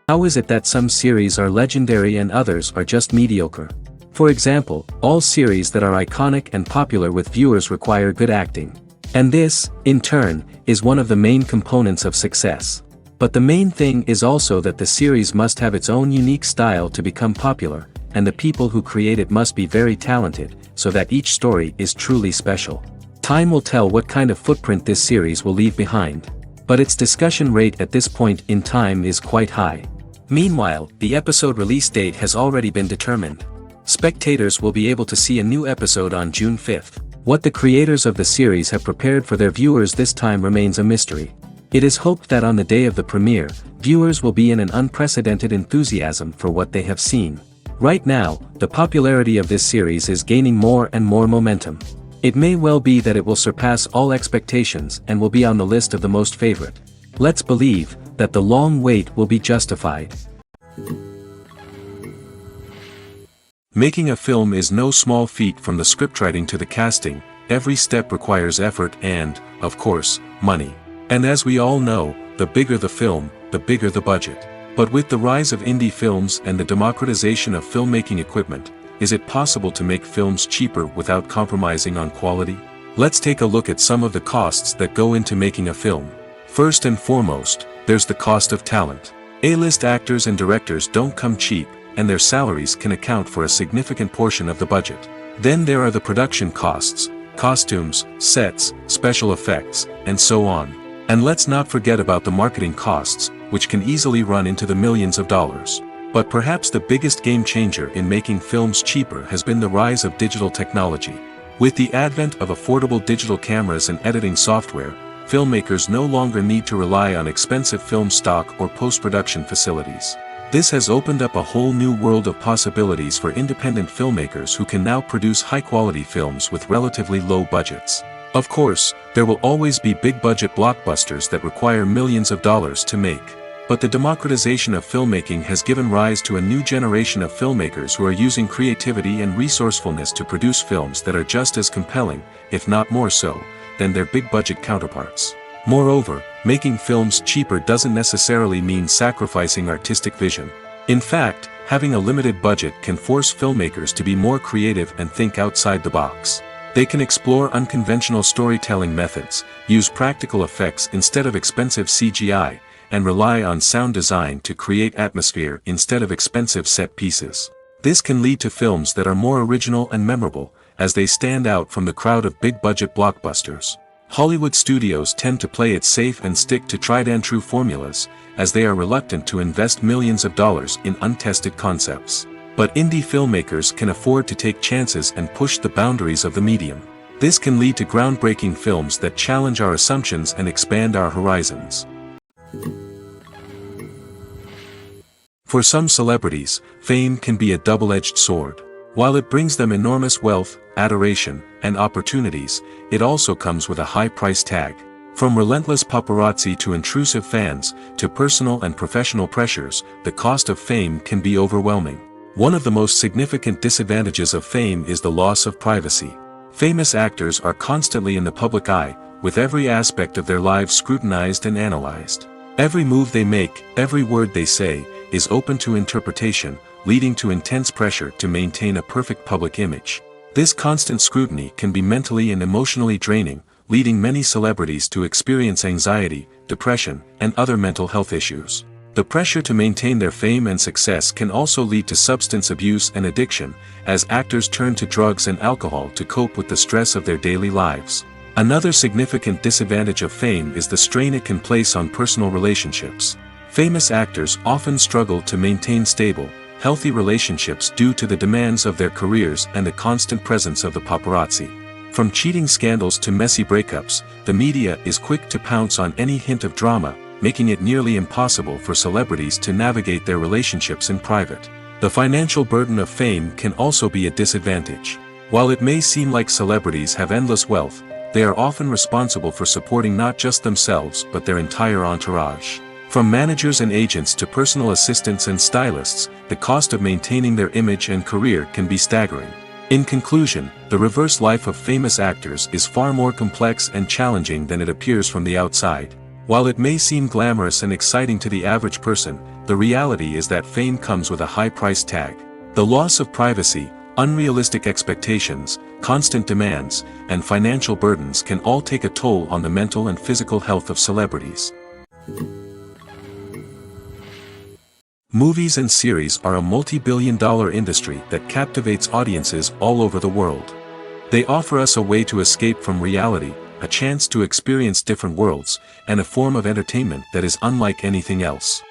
How is it that some series are legendary and others are just mediocre? For example, all series that are iconic and popular with viewers require good acting. And this, in turn, is one of the main components of success. But the main thing is also that the series must have its own unique style to become popular, and the people who create it must be very talented, so that each story is truly special. Time will tell what kind of footprint this series will leave behind. But its discussion rate at this point in time is quite high. Meanwhile, the episode release date has already been determined. Spectators will be able to see a new episode on June 5th. What the creators of the series have prepared for their viewers this time remains a mystery. It is hoped that on the day of the premiere, viewers will be in an unprecedented enthusiasm for what they have seen. Right now, the popularity of this series is gaining more and more momentum. It may well be that it will surpass all expectations and will be on the list of the most favorite. Let's believe that the long wait will be justified. Making a film is no small feat. From the scriptwriting to the casting, every step requires effort and, of course, money. And as we all know, the bigger the film, the bigger the budget. But with the rise of indie films and the democratization of filmmaking equipment, is it possible to make films cheaper without compromising on quality? Let's take a look at some of the costs that go into making a film. First and foremost, there's the cost of talent. A-list actors and directors don't come cheap, and their salaries can account for a significant portion of the budget. Then there are the production costs, costumes, sets, special effects, and so on. And let's not forget about the marketing costs, which can easily run into the millions of dollars. But perhaps the biggest game changer in making films cheaper has been the rise of digital technology. With the advent of affordable digital cameras and editing software, filmmakers no longer need to rely on expensive film stock or post-production facilities. This has opened up a whole new world of possibilities for independent filmmakers who can now produce high-quality films with relatively low budgets. Of course, there will always be big-budget blockbusters that require millions of dollars to make. But the democratization of filmmaking has given rise to a new generation of filmmakers who are using creativity and resourcefulness to produce films that are just as compelling, if not more so, than their big-budget counterparts. Moreover, making films cheaper doesn't necessarily mean sacrificing artistic vision. In fact, having a limited budget can force filmmakers to be more creative and think outside the box. They can explore unconventional storytelling methods, use practical effects instead of expensive CGI, and rely on sound design to create atmosphere instead of expensive set pieces. This can lead to films that are more original and memorable, as they stand out from the crowd of big-budget blockbusters. Hollywood studios tend to play it safe and stick to tried-and-true formulas, as they are reluctant to invest millions of dollars in untested concepts. But indie filmmakers can afford to take chances and push the boundaries of the medium. This can lead to groundbreaking films that challenge our assumptions and expand our horizons. For some celebrities, fame can be a double-edged sword. While it brings them enormous wealth, adoration, and opportunities, it also comes with a high price tag. From relentless paparazzi to intrusive fans, to personal and professional pressures, the cost of fame can be overwhelming. One of the most significant disadvantages of fame is the loss of privacy. Famous actors are constantly in the public eye, with every aspect of their lives scrutinized and analyzed. Every move they make, every word they say, is open to interpretation, leading to intense pressure to maintain a perfect public image. This constant scrutiny can be mentally and emotionally draining, leading many celebrities to experience anxiety, depression, and other mental health issues. The pressure to maintain their fame and success can also lead to substance abuse and addiction, as actors turn to drugs and alcohol to cope with the stress of their daily lives. Another significant disadvantage of fame is the strain it can place on personal relationships. Famous actors often struggle to maintain stable, healthy relationships due to the demands of their careers and the constant presence of the paparazzi. From cheating scandals to messy breakups, the media is quick to pounce on any hint of drama, making it nearly impossible for celebrities to navigate their relationships in private. The financial burden of fame can also be a disadvantage. While it may seem like celebrities have endless wealth, they are often responsible for supporting not just themselves but their entire entourage. From managers and agents to personal assistants and stylists, the cost of maintaining their image and career can be staggering. In conclusion, the reverse life of famous actors is far more complex and challenging than it appears from the outside. While it may seem glamorous and exciting to the average person, the reality is that fame comes with a high price tag. The loss of privacy, unrealistic expectations, constant demands, and financial burdens can all take a toll on the mental and physical health of celebrities. Movies and series are a multi-billion-dollar industry that captivates audiences all over the world. They offer us a way to escape from reality, a chance to experience different worlds, and a form of entertainment that is unlike anything else.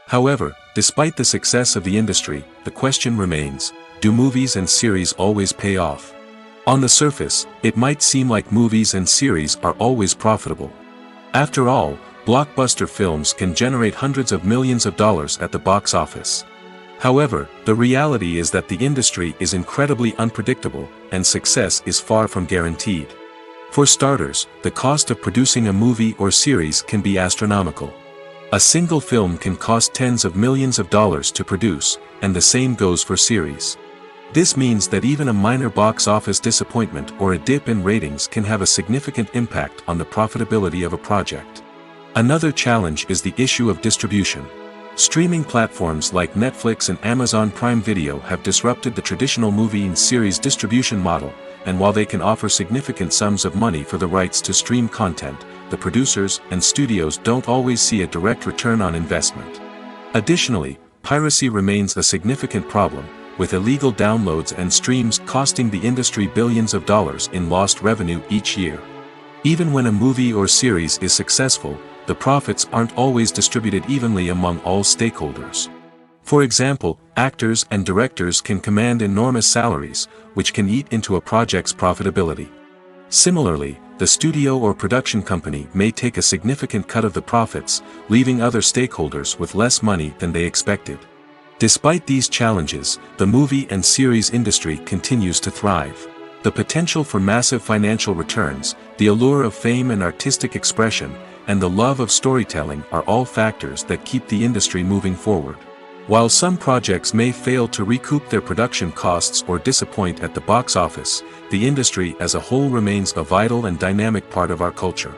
However, despite the success of the industry, the question remains, do movies and series always pay off? On the surface, it might seem like movies and series are always profitable. After all, blockbuster films can generate hundreds of millions of dollars at the box office. However, the reality is that the industry is incredibly unpredictable, and success is far from guaranteed. For starters, the cost of producing a movie or series can be astronomical. A single film can cost tens of millions of dollars to produce, and the same goes for series. This means that even a minor box office disappointment or a dip in ratings can have a significant impact on the profitability of a project. Another challenge is the issue of distribution. Streaming platforms like Netflix and Amazon Prime Video have disrupted the traditional movie and series distribution model, and while they can offer significant sums of money for the rights to stream content, the producers and studios don't always see a direct return on investment. Additionally, piracy remains a significant problem, with illegal downloads and streams costing the industry billions of dollars in lost revenue each year. Even when a movie or series is successful, the profits aren't always distributed evenly among all stakeholders. For example, actors and directors can command enormous salaries, which can eat into a project's profitability. Similarly, the studio or production company may take a significant cut of the profits, leaving other stakeholders with less money than they expected. Despite these challenges, the movie and series industry continues to thrive. The potential for massive financial returns, the allure of fame and artistic expression, and the love of storytelling are all factors that keep the industry moving forward. While some projects may fail to recoup their production costs or disappoint at the box office, the industry as a whole remains a vital and dynamic part of our culture.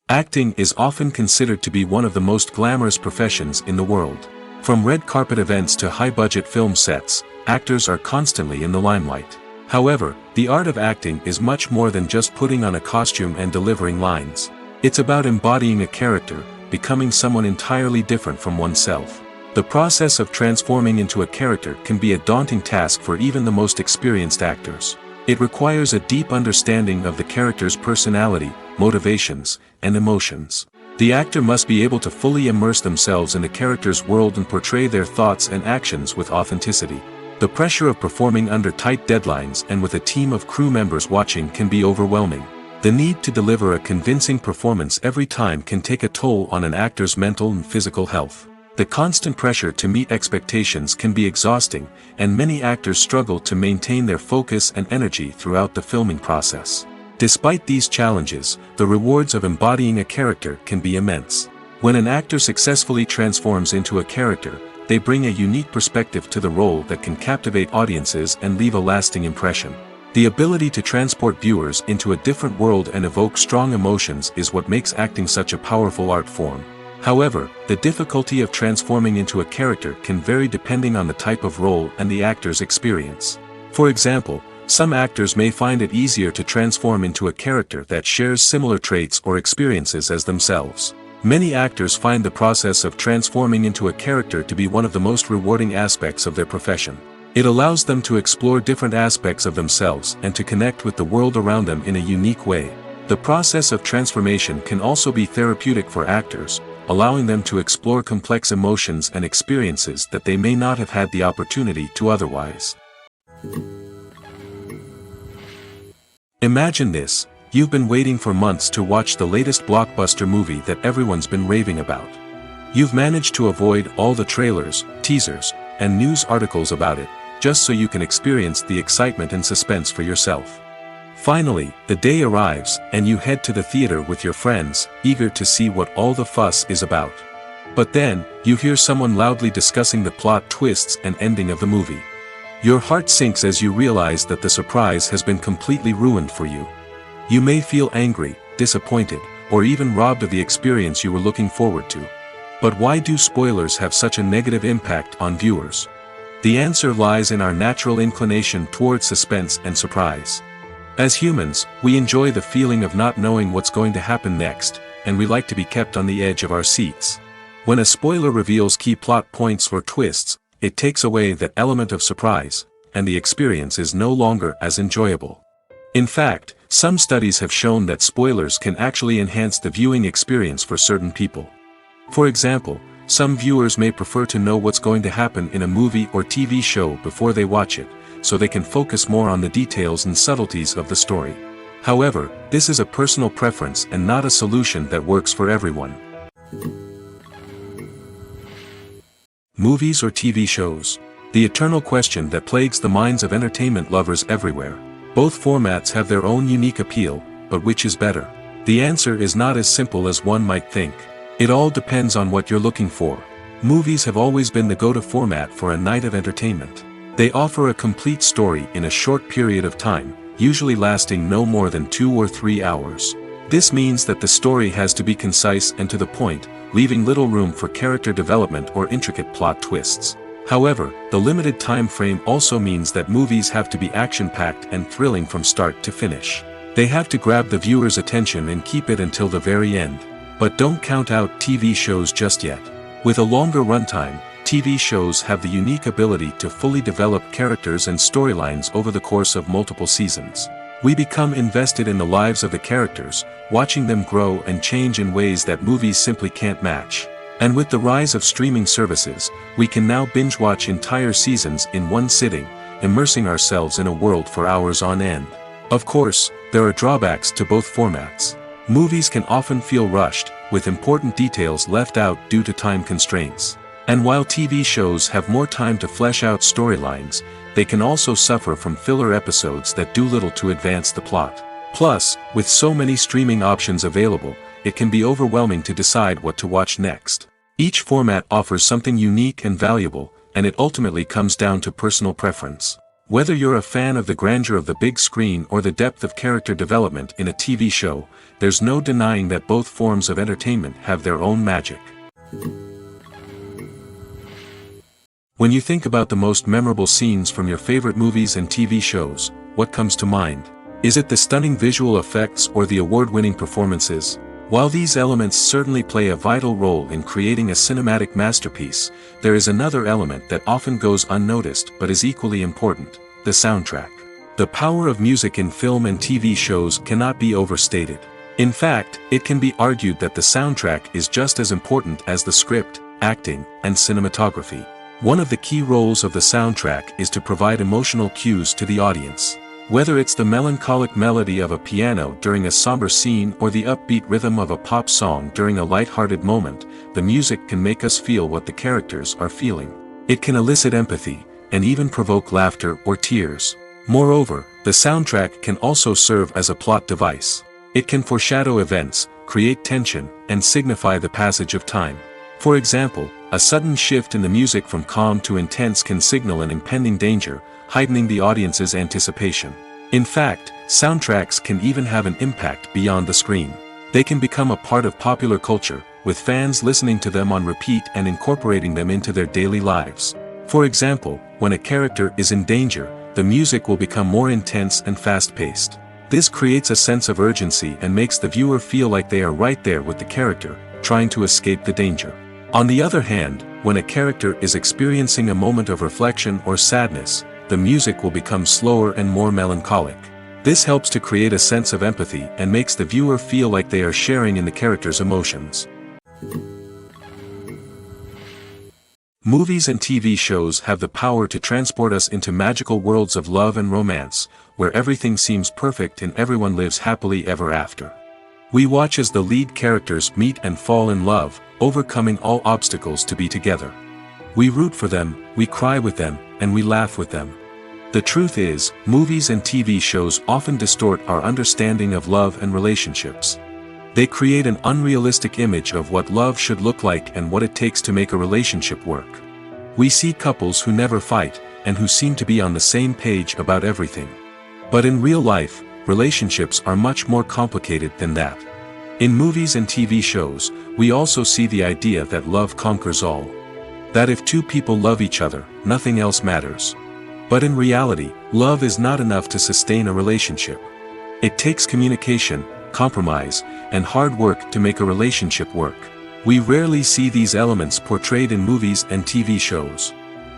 Acting is often considered to be one of the most glamorous professions in the world. From red carpet events to high-budget film sets, actors are constantly in the limelight. However, the art of acting is much more than just putting on a costume and delivering lines. It's about embodying a character, becoming someone entirely different from oneself. The process of transforming into a character can be a daunting task for even the most experienced actors. It requires a deep understanding of the character's personality, motivations, and emotions. The actor must be able to fully immerse themselves in the character's world and portray their thoughts and actions with authenticity. The pressure of performing under tight deadlines and with a team of crew members watching can be overwhelming. The need to deliver a convincing performance every time can take a toll on an actor's mental and physical health. The constant pressure to meet expectations can be exhausting, and many actors struggle to maintain their focus and energy throughout the filming process. Despite these challenges, the rewards of embodying a character can be immense. When an actor successfully transforms into a character, they bring a unique perspective to the role that can captivate audiences and leave a lasting impression. The ability to transport viewers into a different world and evoke strong emotions is what makes acting such a powerful art form. However, the difficulty of transforming into a character can vary depending on the type of role and the actor's experience. For example, some actors may find it easier to transform into a character that shares similar traits or experiences as themselves. Many actors find the process of transforming into a character to be one of the most rewarding aspects of their profession. It allows them to explore different aspects of themselves and to connect with the world around them in a unique way. The process of transformation can also be therapeutic for actors, allowing them to explore complex emotions and experiences that they may not have had the opportunity to otherwise. Imagine this. You've been waiting for months to watch the latest blockbuster movie that everyone's been raving about. You've managed to avoid all the trailers, teasers, and news articles about it, just so you can experience the excitement and suspense for yourself. Finally, the day arrives, and you head to the theater with your friends, eager to see what all the fuss is about. But then, you hear someone loudly discussing the plot twists and ending of the movie. Your heart sinks as you realize that the surprise has been completely ruined for you. You may feel angry, disappointed, or even robbed of the experience you were looking forward to. But why do spoilers have such a negative impact on viewers? The answer lies in our natural inclination toward suspense and surprise. As humans, we enjoy the feeling of not knowing what's going to happen next, and we like to be kept on the edge of our seats. When a spoiler reveals key plot points or twists, it takes away that element of surprise, and the experience is no longer as enjoyable. In fact, some studies have shown that spoilers can actually enhance the viewing experience for certain people. For example, some viewers may prefer to know what's going to happen in a movie or TV show before they watch it, so they can focus more on the details and subtleties of the story. However, this is a personal preference and not a solution that works for everyone. Movies or TV shows? The eternal question that plagues the minds of entertainment lovers everywhere. Both formats have their own unique appeal, but which is better? The answer is not as simple as one might think. It all depends on what you're looking for. Movies have always been the go-to format for a night of entertainment. They offer a complete story in a short period of time, usually lasting no more than 2 or 3 hours. This means that the story has to be concise and to the point, leaving little room for character development or intricate plot twists. However, the limited time frame also means that movies have to be action-packed and thrilling from start to finish. They have to grab the viewer's attention and keep it until the very end. But don't count out TV shows just yet. With a longer runtime, TV shows have the unique ability to fully develop characters and storylines over the course of multiple seasons. We become invested in the lives of the characters, watching them grow and change in ways that movies simply can't match. And with the rise of streaming services, we can now binge-watch entire seasons in one sitting, immersing ourselves in a world for hours on end. Of course, there are drawbacks to both formats. Movies can often feel rushed, with important details left out due to time constraints. And while TV shows have more time to flesh out storylines, they can also suffer from filler episodes that do little to advance the plot. Plus, with so many streaming options available, it can be overwhelming to decide what to watch next. Each format offers something unique and valuable, and it ultimately comes down to personal preference. Whether you're a fan of the grandeur of the big screen or the depth of character development in a TV show, there's no denying that both forms of entertainment have their own magic. When you think about the most memorable scenes from your favorite movies and TV shows, what comes to mind? Is it the stunning visual effects or the award-winning performances? While these elements certainly play a vital role in creating a cinematic masterpiece, there is another element that often goes unnoticed but is equally important: the soundtrack. The power of music in film and TV shows cannot be overstated. In fact, it can be argued that the soundtrack is just as important as the script, acting, and cinematography. One of the key roles of the soundtrack is to provide emotional cues to the audience. Whether it's the melancholic melody of a piano during a somber scene or the upbeat rhythm of a pop song during a light-hearted moment, the music can make us feel what the characters are feeling. It can elicit empathy, and even provoke laughter or tears. Moreover, the soundtrack can also serve as a plot device. It can foreshadow events, create tension, and signify the passage of time. For example, a sudden shift in the music from calm to intense can signal an impending danger, heightening the audience's anticipation. In fact, soundtracks can even have an impact beyond the screen. They can become a part of popular culture, with fans listening to them on repeat and incorporating them into their daily lives. For example, when a character is in danger, the music will become more intense and fast-paced. This creates a sense of urgency and makes the viewer feel like they are right there with the character, trying to escape the danger. On the other hand, when a character is experiencing a moment of reflection or sadness, the music will become slower and more melancholic. This helps to create a sense of empathy and makes the viewer feel like they are sharing in the character's emotions. Movies and TV shows have the power to transport us into magical worlds of love and romance, where everything seems perfect and everyone lives happily ever after. We watch as the lead characters meet and fall in love, overcoming all obstacles to be together. We root for them, we cry with them, and we laugh with them. The truth is, movies and TV shows often distort our understanding of love and relationships. They create an unrealistic image of what love should look like and what it takes to make a relationship work. We see couples who never fight, and who seem to be on the same page about everything. But in real life, relationships are much more complicated than that. In movies and TV shows, we also see the idea that love conquers all. That if two people love each other, nothing else matters. But in reality, love is not enough to sustain a relationship. It takes communication, compromise, and hard work to make a relationship work. We rarely see these elements portrayed in movies and TV shows.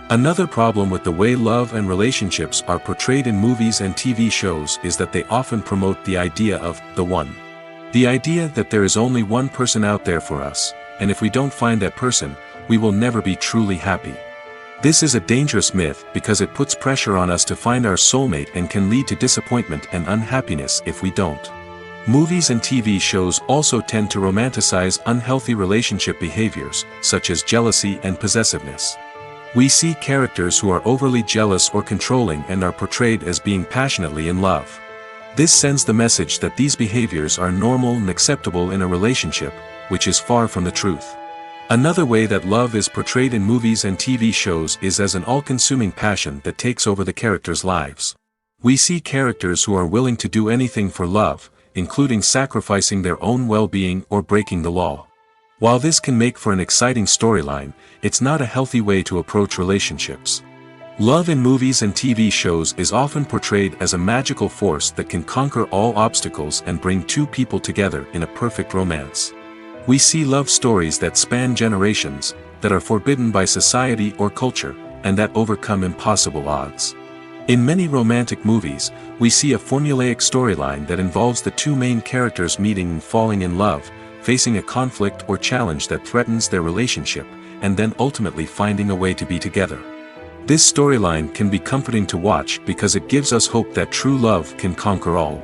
Another problem with the way love and relationships are portrayed in movies and TV shows is that they often promote the idea of the one. The idea that there is only one person out there for us, and if we don't find that person, we will never be truly happy. This is a dangerous myth because it puts pressure on us to find our soulmate and can lead to disappointment and unhappiness if we don't. Movies and TV shows also tend to romanticize unhealthy relationship behaviors, such as jealousy and possessiveness. We see characters who are overly jealous or controlling and are portrayed as being passionately in love. This sends the message that these behaviors are normal and acceptable in a relationship, which is far from the truth. Another way that love is portrayed in movies and TV shows is as an all-consuming passion that takes over the characters' lives. We see characters who are willing to do anything for love, including sacrificing their own well-being or breaking the law. While this can make for an exciting storyline, it's not a healthy way to approach relationships. Love in movies and TV shows is often portrayed as a magical force that can conquer all obstacles and bring two people together in a perfect romance. We see love stories that span generations, that are forbidden by society or culture, and that overcome impossible odds. In many romantic movies, we see a formulaic storyline that involves the two main characters meeting and falling in love, facing a conflict or challenge that threatens their relationship, and then ultimately finding a way to be together. This storyline can be comforting to watch because it gives us hope that true love can conquer all.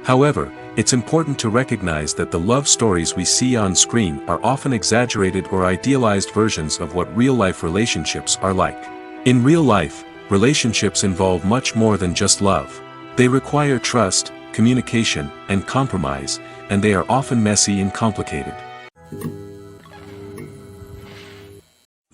However, it's important to recognize that the love stories we see on screen are often exaggerated or idealized versions of what real-life relationships are like. In real life, relationships involve much more than just love. They require trust, communication, and compromise, and they are often messy and complicated.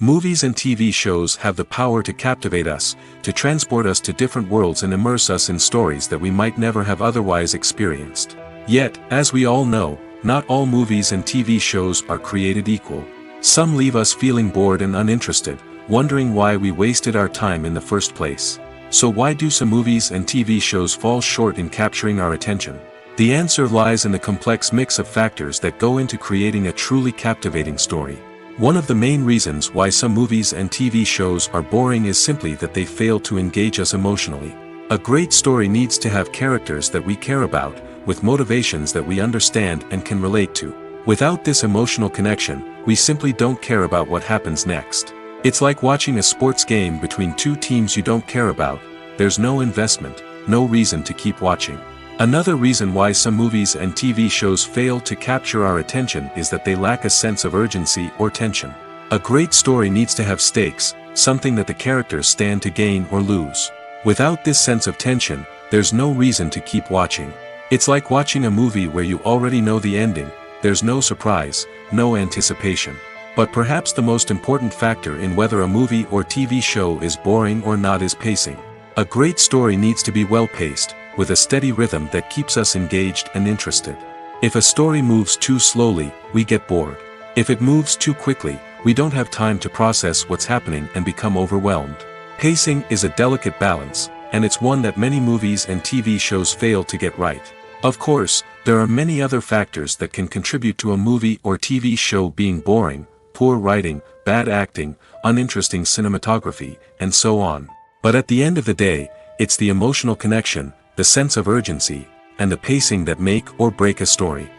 Movies and TV shows have the power to captivate us, to transport us to different worlds and immerse us in stories that we might never have otherwise experienced. Yet, as we all know, not all movies and TV shows are created equal. Some leave us feeling bored and uninterested, wondering why we wasted our time in the first place. So why do some movies and TV shows fall short in capturing our attention? The answer lies in the complex mix of factors that go into creating a truly captivating story. One of the main reasons why some movies and TV shows are boring is simply that they fail to engage us emotionally. A great story needs to have characters that we care about, with motivations that we understand and can relate to. Without this emotional connection, we simply don't care about what happens next. It's like watching a sports game between two teams you don't care about. There's no investment, no reason to keep watching. Another reason why some movies and TV shows fail to capture our attention is that they lack a sense of urgency or tension. A great story needs to have stakes, something that the characters stand to gain or lose. Without this sense of tension, there's no reason to keep watching. It's like watching a movie where you already know the ending, there's no surprise, no anticipation. But perhaps the most important factor in whether a movie or TV show is boring or not is pacing. A great story needs to be well-paced, with a steady rhythm that keeps us engaged and interested. If a story moves too slowly, we get bored. If it moves too quickly, we don't have time to process what's happening and become overwhelmed. Pacing is a delicate balance, and it's one that many movies and TV shows fail to get right. Of course, there are many other factors that can contribute to a movie or TV show being boring: poor writing, bad acting, uninteresting cinematography, and so on. But at the end of the day, it's the emotional connection, the sense of urgency, and the pacing that make or break a story.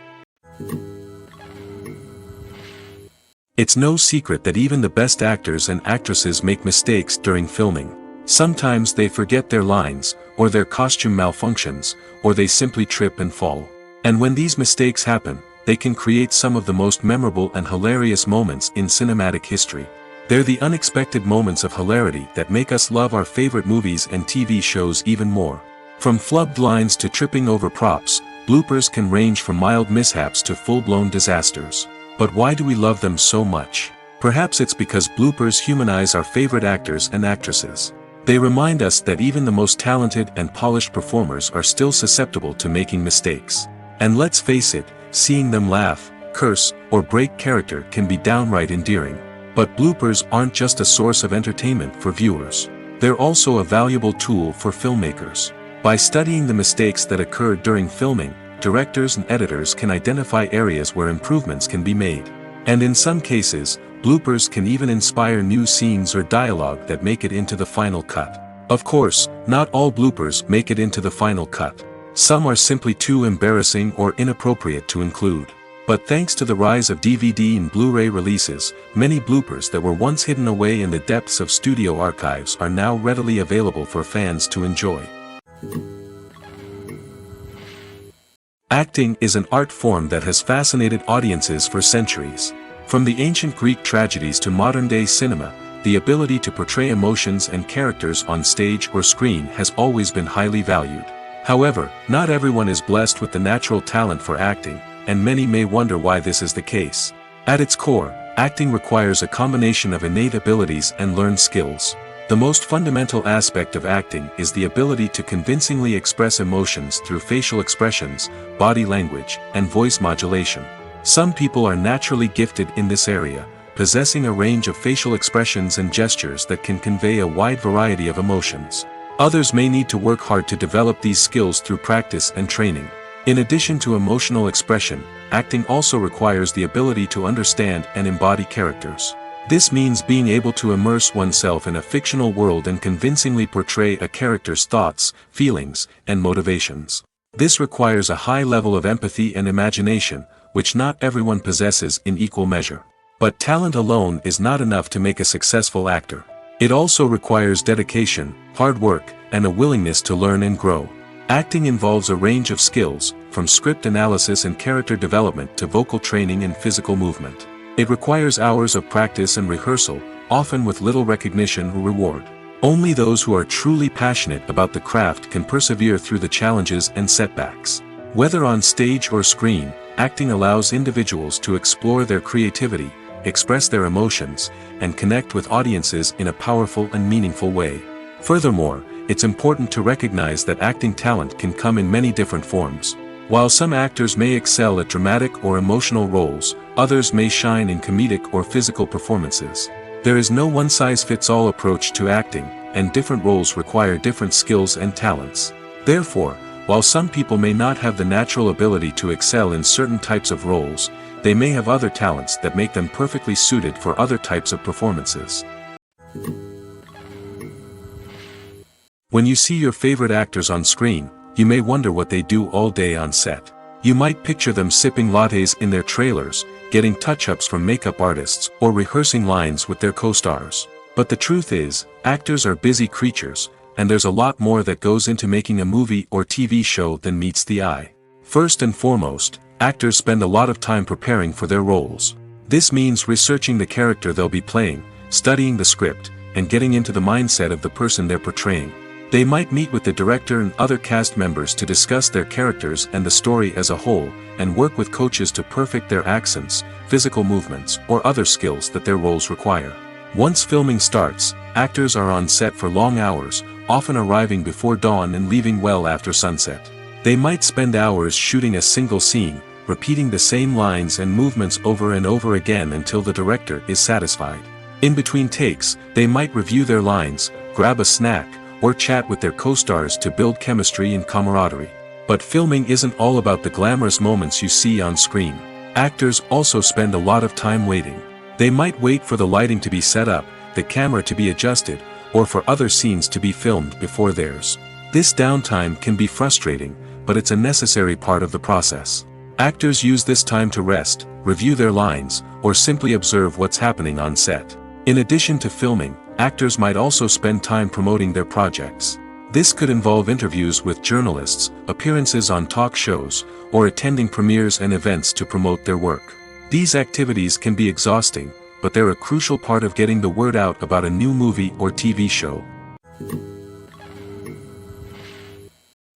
It's no secret that even the best actors and actresses make mistakes during filming. Sometimes they forget their lines, or their costume malfunctions, or they simply trip and fall. And when these mistakes happen, they can create some of the most memorable and hilarious moments in cinematic history. They're the unexpected moments of hilarity that make us love our favorite movies and TV shows even more. From flubbed lines to tripping over props, bloopers can range from mild mishaps to full-blown disasters. But why do we love them so much? Perhaps it's because bloopers humanize our favorite actors and actresses. They remind us that even the most talented and polished performers are still susceptible to making mistakes. And let's face it, seeing them laugh, curse, or break character can be downright endearing. But bloopers aren't just a source of entertainment for viewers. They're also a valuable tool for filmmakers. By studying the mistakes that occurred during filming, directors and editors can identify areas where improvements can be made. And in some cases, bloopers can even inspire new scenes or dialogue that make it into the final cut. Of course, not all bloopers make it into the final cut. Some are simply too embarrassing or inappropriate to include. But thanks to the rise of DVD and Blu-ray releases, many bloopers that were once hidden away in the depths of studio archives are now readily available for fans to enjoy. Acting is an art form that has fascinated audiences for centuries. From the ancient Greek tragedies to modern-day cinema, the ability to portray emotions and characters on stage or screen has always been highly valued. However, not everyone is blessed with the natural talent for acting, and many may wonder why this is the case. At its core, acting requires a combination of innate abilities and learned skills. The most fundamental aspect of acting is the ability to convincingly express emotions through facial expressions, body language, and voice modulation. Some people are naturally gifted in this area, possessing a range of facial expressions and gestures that can convey a wide variety of emotions. Others may need to work hard to develop these skills through practice and training. In addition to emotional expression, acting also requires the ability to understand and embody characters. This means being able to immerse oneself in a fictional world and convincingly portray a character's thoughts, feelings, and motivations. This requires a high level of empathy and imagination, which not everyone possesses in equal measure. But talent alone is not enough to make a successful actor. It also requires dedication, hard work, and a willingness to learn and grow. Acting involves a range of skills, from script analysis and character development to vocal training and physical movement. It requires hours of practice and rehearsal, often with little recognition or reward. Only those who are truly passionate about the craft can persevere through the challenges and setbacks. Whether on stage or screen, acting allows individuals to explore their creativity, express their emotions, and connect with audiences in a powerful and meaningful way. Furthermore, it's important to recognize that acting talent can come in many different forms. While some actors may excel at dramatic or emotional roles, others may shine in comedic or physical performances. There is no one-size-fits-all approach to acting, and different roles require different skills and talents. Therefore, while some people may not have the natural ability to excel in certain types of roles, they may have other talents that make them perfectly suited for other types of performances. When you see your favorite actors on screen, you may wonder what they do all day on set. You might picture them sipping lattes in their trailers, getting touch-ups from makeup artists, or rehearsing lines with their co-stars. But the truth is, actors are busy creatures, and there's a lot more that goes into making a movie or TV show than meets the eye. First and foremost, actors spend a lot of time preparing for their roles. This means researching the character they'll be playing, studying the script, and getting into the mindset of the person they're portraying. They might meet with the director and other cast members to discuss their characters and the story as a whole, and work with coaches to perfect their accents, physical movements, or other skills that their roles require. Once filming starts, actors are on set for long hours, often arriving before dawn and leaving well after sunset. They might spend hours shooting a single scene, repeating the same lines and movements over and over again until the director is satisfied. In between takes, they might review their lines, grab a snack, or chat with their co-stars to build chemistry and camaraderie. But filming isn't all about the glamorous moments you see on screen. Actors also spend a lot of time waiting. They might wait for the lighting to be set up, the camera to be adjusted, or for other scenes to be filmed before theirs. This downtime can be frustrating, but it's a necessary part of the process. Actors use this time to rest, review their lines, or simply observe what's happening on set. In addition to filming, actors might also spend time promoting their projects. This could involve interviews with journalists, appearances on talk shows, or attending premieres and events to promote their work. These activities can be exhausting, but they're a crucial part of getting the word out about a new movie or TV show.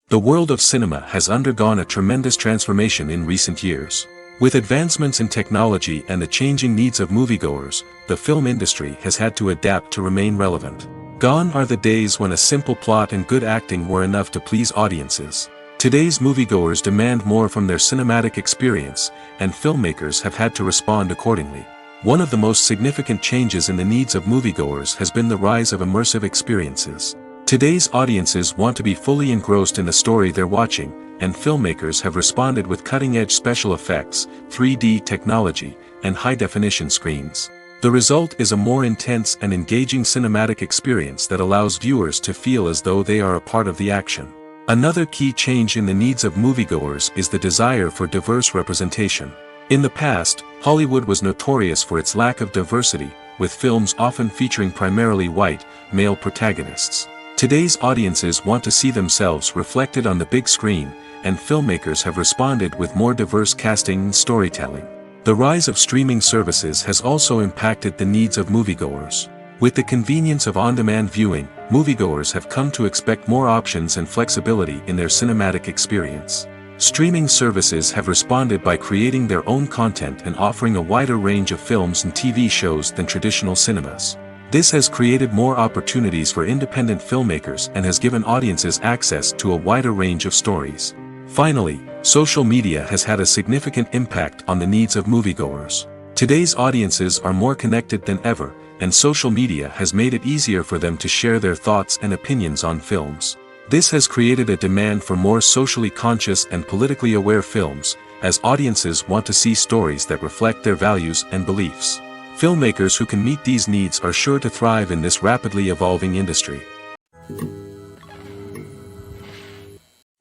The world of cinema has undergone a tremendous transformation in recent years. With advancements in technology and the changing needs of moviegoers, the film industry has had to adapt to remain relevant. Gone are the days when a simple plot and good acting were enough to please audiences. Today's moviegoers demand more from their cinematic experience, and filmmakers have had to respond accordingly. One of the most significant changes in the needs of moviegoers has been the rise of immersive experiences. Today's audiences want to be fully engrossed in the story they're watching, and filmmakers have responded with cutting-edge special effects, 3D technology, and high-definition screens. The result is a more intense and engaging cinematic experience that allows viewers to feel as though they are a part of the action. Another key change in the needs of moviegoers is the desire for diverse representation. In the past, Hollywood was notorious for its lack of diversity, with films often featuring primarily white, male protagonists. Today's audiences want to see themselves reflected on the big screen, and filmmakers have responded with more diverse casting and storytelling. The rise of streaming services has also impacted the needs of moviegoers. With the convenience of on-demand viewing, moviegoers have come to expect more options and flexibility in their cinematic experience. Streaming services have responded by creating their own content and offering a wider range of films and TV shows than traditional cinemas. This has created more opportunities for independent filmmakers and has given audiences access to a wider range of stories. Finally, social media has had a significant impact on the needs of moviegoers. Today's audiences are more connected than ever, and social media has made it easier for them to share their thoughts and opinions on films. This has created a demand for more socially conscious and politically aware films, as audiences want to see stories that reflect their values and beliefs. Filmmakers who can meet these needs are sure to thrive in this rapidly evolving industry.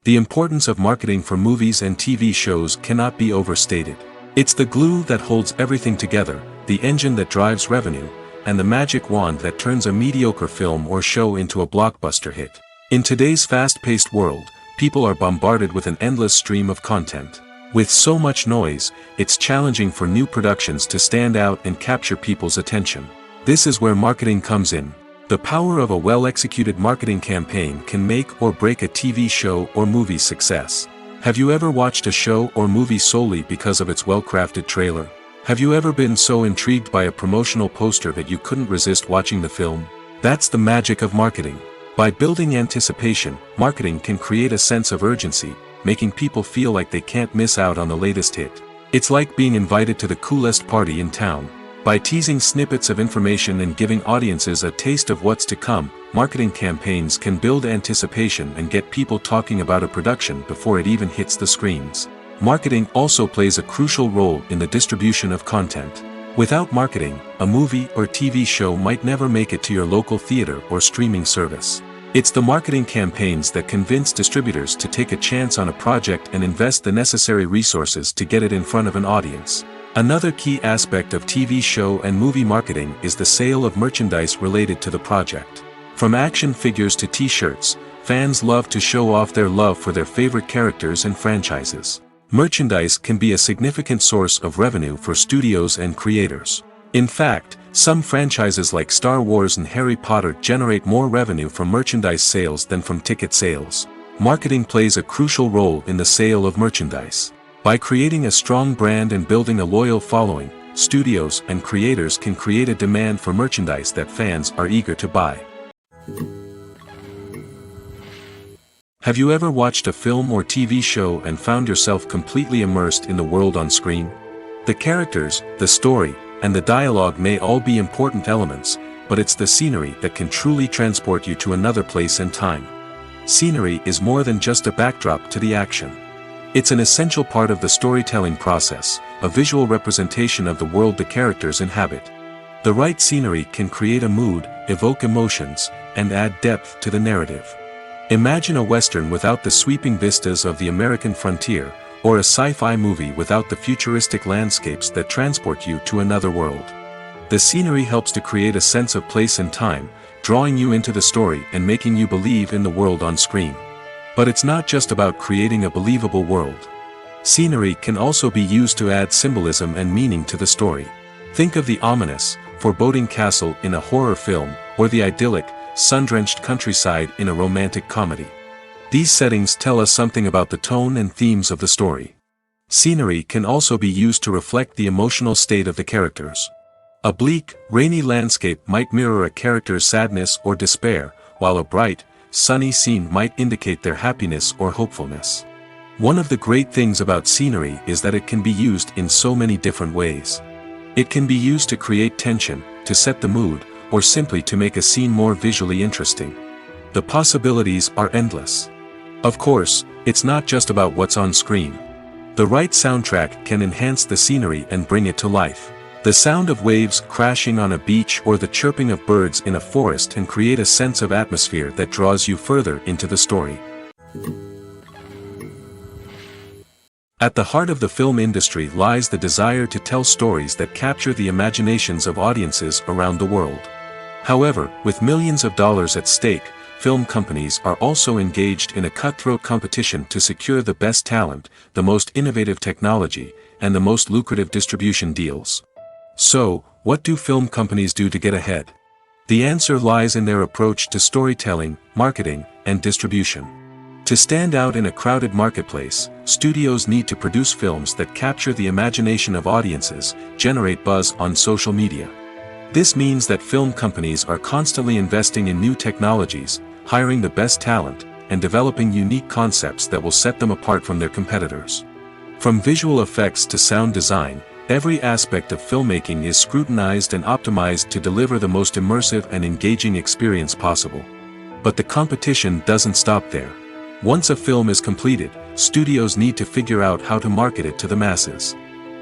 The importance of marketing for movies and TV shows cannot be overstated. It's the glue that holds everything together, the engine that drives revenue, and the magic wand that turns a mediocre film or show into a blockbuster hit. In today's fast-paced world, people are bombarded with an endless stream of content. With so much noise, it's challenging for new productions to stand out and capture people's attention. This is where marketing comes in. The power of a well-executed marketing campaign can make or break a TV show or movie's success. Have you ever watched a show or movie solely because of its well-crafted trailer? Have you ever been so intrigued by a promotional poster that you couldn't resist watching the film? That's the magic of marketing. By building anticipation, marketing can create a sense of urgency, making people feel like they can't miss out on the latest hit. It's like being invited to the coolest party in town. By teasing snippets of information and giving audiences a taste of what's to come, marketing campaigns can build anticipation and get people talking about a production before it even hits the screens. Marketing also plays a crucial role in the distribution of content. Without marketing, a movie or TV show might never make it to your local theater or streaming service. It's the marketing campaigns that convince distributors to take a chance on a project and invest the necessary resources to get it in front of an audience. Another key aspect of TV show and movie marketing is the sale of merchandise related to the project. From action figures to t-shirts, fans love to show off their love for their favorite characters and franchises. Merchandise can be a significant source of revenue for studios and creators. In fact, some franchises like Star Wars and Harry Potter generate more revenue from merchandise sales than from ticket sales. Marketing plays a crucial role in the sale of merchandise. By creating a strong brand and building a loyal following, studios and creators can create a demand for merchandise that fans are eager to buy. Have you ever watched a film or TV show and found yourself completely immersed in the world on screen? The characters, the story, and the dialogue may all be important elements, but it's the scenery that can truly transport you to another place and time. Scenery is more than just a backdrop to the action. It's an essential part of the storytelling process, a visual representation of the world the characters inhabit. The right scenery can create a mood, evoke emotions, and add depth to the narrative. Imagine a Western without the sweeping vistas of the American frontier, or a sci-fi movie without the futuristic landscapes that transport you to another world. The scenery helps to create a sense of place and time, drawing you into the story and making you believe in the world on screen. But it's not just about creating a believable world. Scenery can also be used to add symbolism and meaning to the story. Think of the ominous, foreboding castle in a horror film, or the idyllic, sun-drenched countryside in a romantic comedy. These settings tell us something about the tone and themes of the story. Scenery can also be used to reflect the emotional state of the characters. A bleak, rainy landscape might mirror a character's sadness or despair, while a bright, sunny scene might indicate their happiness or hopefulness. One of the great things about scenery is that it can be used in so many different ways. It can be used to create tension, to set the mood, or simply to make a scene more visually interesting. The possibilities are endless. Of course, it's not just about what's on screen. The right soundtrack can enhance the scenery and bring it to life. The sound of waves crashing on a beach or the chirping of birds in a forest can create a sense of atmosphere that draws you further into the story. At the heart of the film industry lies the desire to tell stories that capture the imaginations of audiences around the world. However, with millions of dollars at stake, film companies are also engaged in a cutthroat competition to secure the best talent, the most innovative technology, and the most lucrative distribution deals. So, what do film companies do to get ahead? The answer lies in their approach to storytelling, marketing, and distribution. To stand out in a crowded marketplace, studios need to produce films that capture the imagination of audiences, generate buzz on social media. This means that film companies are constantly investing in new technologies, hiring the best talent, and developing unique concepts that will set them apart from their competitors. From visual effects to sound design, every aspect of filmmaking is scrutinized and optimized to deliver the most immersive and engaging experience possible. But the competition doesn't stop there. Once a film is completed, studios need to figure out how to market it to the masses.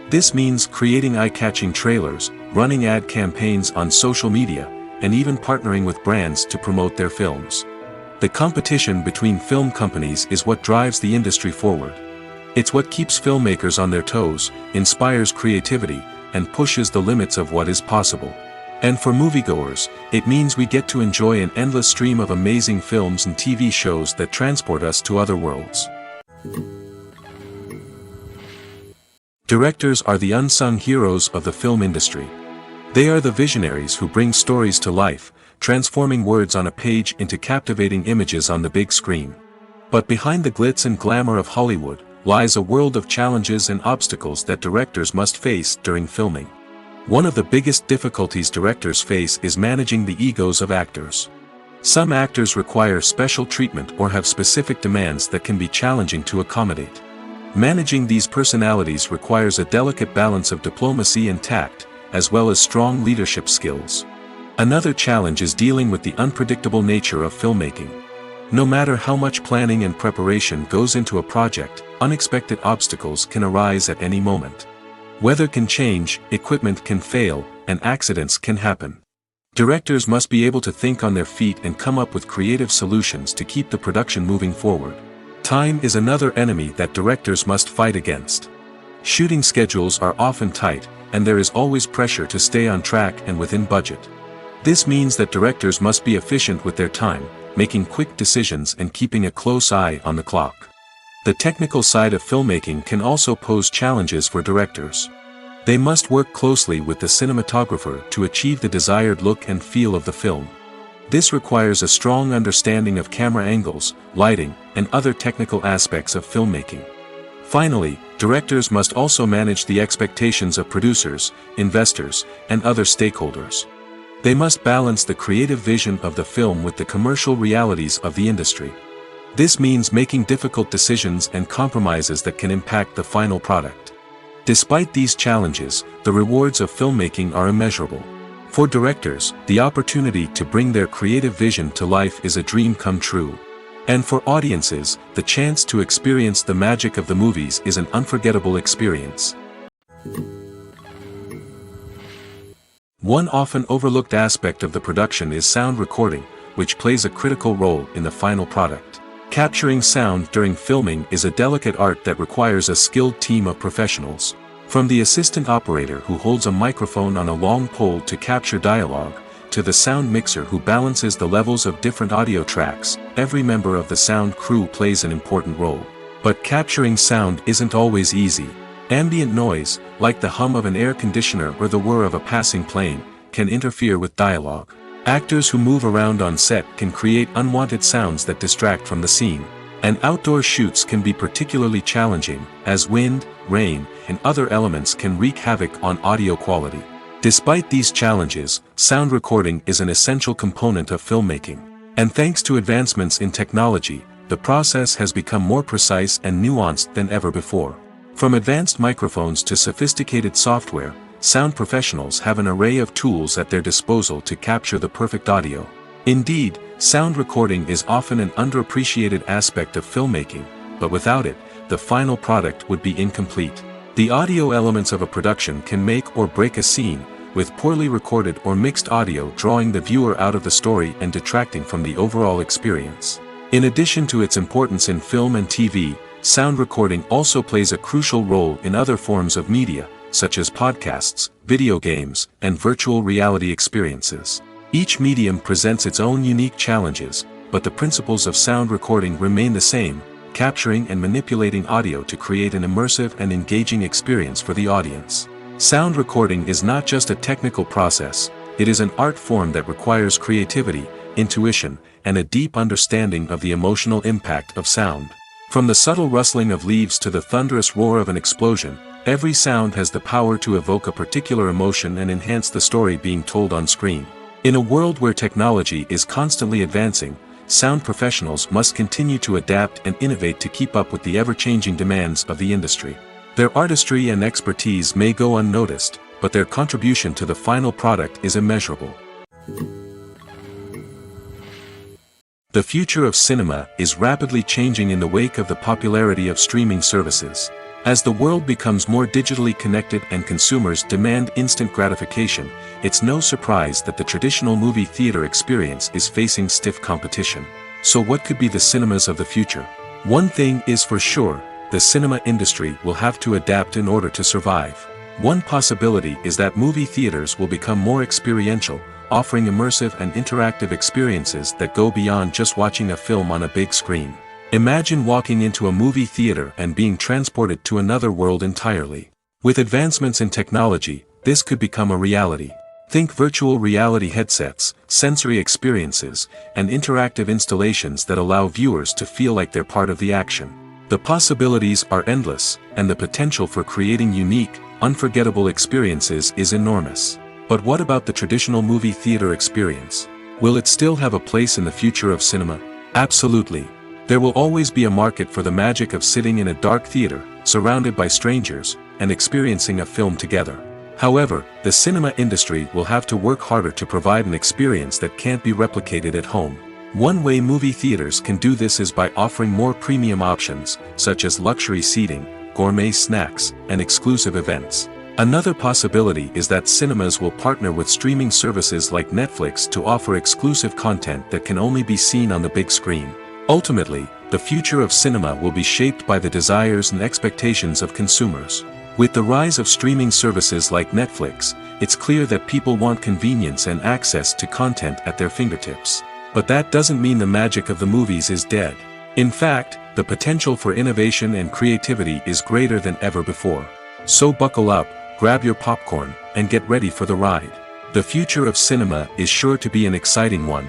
This means creating eye-catching trailers, running ad campaigns on social media, and even partnering with brands to promote their films. The competition between film companies is what drives the industry forward. It's what keeps filmmakers on their toes, inspires creativity, and pushes the limits of what is possible. And for moviegoers, it means we get to enjoy an endless stream of amazing films and TV shows that transport us to other worlds. Directors are the unsung heroes of the film industry. They are the visionaries who bring stories to life, transforming words on a page into captivating images on the big screen. But behind the glitz and glamour of Hollywood lies a world of challenges and obstacles that directors must face during filming. One of the biggest difficulties directors face is managing the egos of actors. Some actors require special treatment or have specific demands that can be challenging to accommodate. Managing these personalities requires a delicate balance of diplomacy and tact, as well as strong leadership skills. Another challenge is dealing with the unpredictable nature of filmmaking. No matter how much planning and preparation goes into a project, unexpected obstacles can arise at any moment. Weather can change, equipment can fail, and accidents can happen. Directors must be able to think on their feet and come up with creative solutions to keep the production moving forward. Time is another enemy that directors must fight against. Shooting schedules are often tight, and there is always pressure to stay on track and within budget. This means that directors must be efficient with their time, making quick decisions and keeping a close eye on the clock. The technical side of filmmaking can also pose challenges for directors. They must work closely with the cinematographer to achieve the desired look and feel of the film. This requires a strong understanding of camera angles, lighting, and other technical aspects of filmmaking. Finally, directors must also manage the expectations of producers, investors, and other stakeholders. They must balance the creative vision of the film with the commercial realities of the industry. This means making difficult decisions and compromises that can impact the final product. Despite these challenges, the rewards of filmmaking are immeasurable. For directors, the opportunity to bring their creative vision to life is a dream come true. And for audiences, the chance to experience the magic of the movies is an unforgettable experience. One often overlooked aspect of the production is sound recording, which plays a critical role in the final product. Capturing sound during filming is a delicate art that requires a skilled team of professionals. From the assistant operator who holds a microphone on a long pole to capture dialogue, to the sound mixer who balances the levels of different audio tracks, every member of the sound crew plays an important role. But capturing sound isn't always easy. Ambient noise, like the hum of an air conditioner or the whir of a passing plane, can interfere with dialogue. Actors who move around on set can create unwanted sounds that distract from the scene. And outdoor shoots can be particularly challenging, as wind, rain, and other elements can wreak havoc on audio quality. Despite these challenges, sound recording is an essential component of filmmaking. And thanks to advancements in technology, the process has become more precise and nuanced than ever before. From advanced microphones to sophisticated software, sound professionals have an array of tools at their disposal to capture the perfect audio. Indeed, sound recording is often an underappreciated aspect of filmmaking, but without it, the final product would be incomplete. The audio elements of a production can make or break a scene, with poorly recorded or mixed audio drawing the viewer out of the story and detracting from the overall experience. In addition to its importance in film and TV, sound recording also plays a crucial role in other forms of media, such as podcasts, video games, and virtual reality experiences. Each medium presents its own unique challenges, but the principles of sound recording remain the same, capturing and manipulating audio to create an immersive and engaging experience for the audience. Sound recording is not just a technical process, it is an art form that requires creativity, intuition, and a deep understanding of the emotional impact of sound. From the subtle rustling of leaves to the thunderous roar of an explosion, every sound has the power to evoke a particular emotion and enhance the story being told on screen. In a world where technology is constantly advancing, sound professionals must continue to adapt and innovate to keep up with the ever-changing demands of the industry. Their artistry and expertise may go unnoticed, but their contribution to the final product is immeasurable. The future of cinema is rapidly changing in the wake of the popularity of streaming services. As the world becomes more digitally connected and consumers demand instant gratification, it's no surprise that the traditional movie theater experience is facing stiff competition. So what could be the cinemas of the future? One thing is for sure, the cinema industry will have to adapt in order to survive. One possibility is that movie theaters will become more experiential, offering immersive and interactive experiences that go beyond just watching a film on a big screen. Imagine walking into a movie theater and being transported to another world entirely. With advancements in technology, this could become a reality. Think virtual reality headsets, sensory experiences, and interactive installations that allow viewers to feel like they're part of the action. The possibilities are endless, and the potential for creating unique, unforgettable experiences is enormous. But what about the traditional movie theater experience? Will it still have a place in the future of cinema? Absolutely. There will always be a market for the magic of sitting in a dark theater, surrounded by strangers, and experiencing a film together. However, the cinema industry will have to work harder to provide an experience that can't be replicated at home. One way movie theaters can do this is by offering more premium options, such as luxury seating, gourmet snacks, and exclusive events. Another possibility is that cinemas will partner with streaming services like Netflix to offer exclusive content that can only be seen on the big screen. Ultimately, the future of cinema will be shaped by the desires and expectations of consumers. With the rise of streaming services like Netflix, it's clear that people want convenience and access to content at their fingertips. But that doesn't mean the magic of the movies is dead. In fact, the potential for innovation and creativity is greater than ever before. So buckle up, grab your popcorn, and get ready for the ride. The future of cinema is sure to be an exciting one.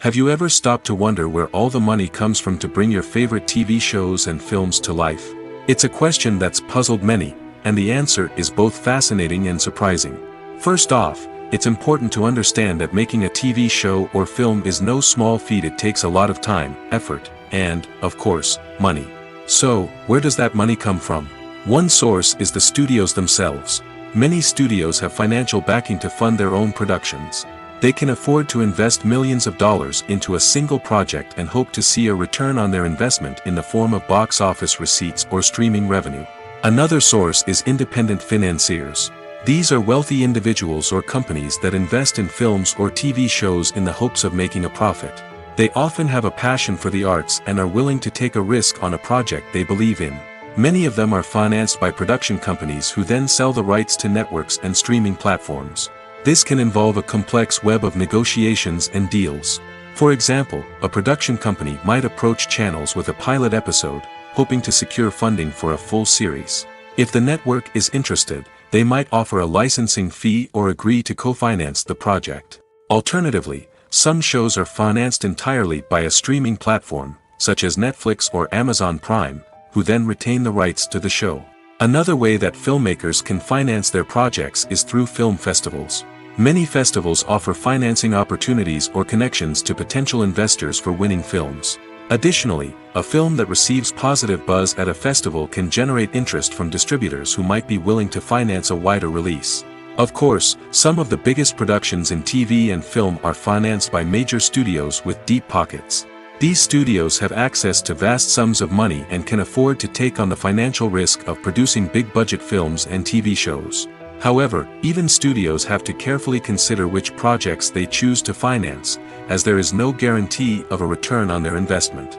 Have you ever stopped to wonder where all the money comes from to bring your favorite TV shows and films to life? It's a question that's puzzled many, and the answer is both fascinating and surprising. First off, it's important to understand that making a TV show or film is no small feat. It takes a lot of time, effort, and, of course, money. So, where does that money come from? One source is the studios themselves. Many studios have financial backing to fund their own productions. They can afford to invest millions of dollars into a single project and hope to see a return on their investment in the form of box office receipts or streaming revenue. Another source is independent financiers. These are wealthy individuals or companies that invest in films or TV shows in the hopes of making a profit. They often have a passion for the arts and are willing to take a risk on a project they believe in. Many of them are financed by production companies who then sell the rights to networks and streaming platforms. This can involve a complex web of negotiations and deals. For example, a production company might approach channels with a pilot episode, hoping to secure funding for a full series. If the network is interested, they might offer a licensing fee or agree to co-finance the project. Alternatively, some shows are financed entirely by a streaming platform, such as Netflix or Amazon Prime, who then retain the rights to the show. Another way that filmmakers can finance their projects is through film festivals. Many festivals offer financing opportunities or connections to potential investors for winning films. Additionally, a film that receives positive buzz at a festival can generate interest from distributors who might be willing to finance a wider release. Of course, some of the biggest productions in TV and film are financed by major studios with deep pockets. These studios have access to vast sums of money and can afford to take on the financial risk of producing big-budget films and TV shows. However, even studios have to carefully consider which projects they choose to finance, as there is no guarantee of a return on their investment.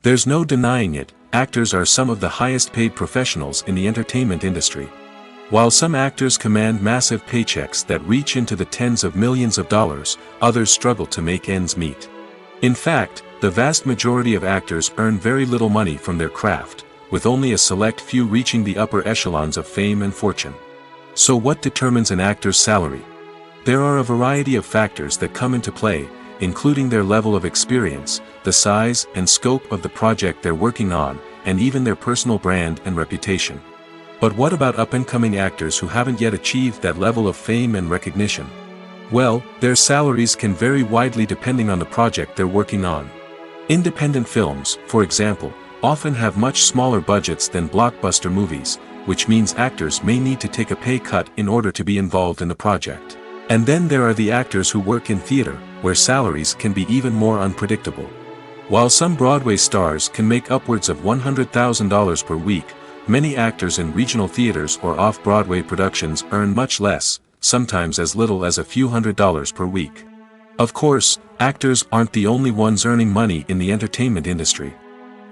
There's no denying it, actors are some of the highest-paid professionals in the entertainment industry. While some actors command massive paychecks that reach into the tens of millions of dollars, others struggle to make ends meet. In fact, the vast majority of actors earn very little money from their craft, with only a select few reaching the upper echelons of fame and fortune. So what determines an actor's salary? There are a variety of factors that come into play, including their level of experience, the size and scope of the project they're working on, and even their personal brand and reputation. But what about up-and-coming actors who haven't yet achieved that level of fame and recognition? Well, their salaries can vary widely depending on the project they're working on. Independent films, for example, often have much smaller budgets than blockbuster movies, which means actors may need to take a pay cut in order to be involved in the project. And then there are the actors who work in theater, where salaries can be even more unpredictable. While some Broadway stars can make upwards of $100,000 per week, many actors in regional theaters or off-Broadway productions earn much less, sometimes as little as a few $100s per week. Of course, actors aren't the only ones earning money in the entertainment industry.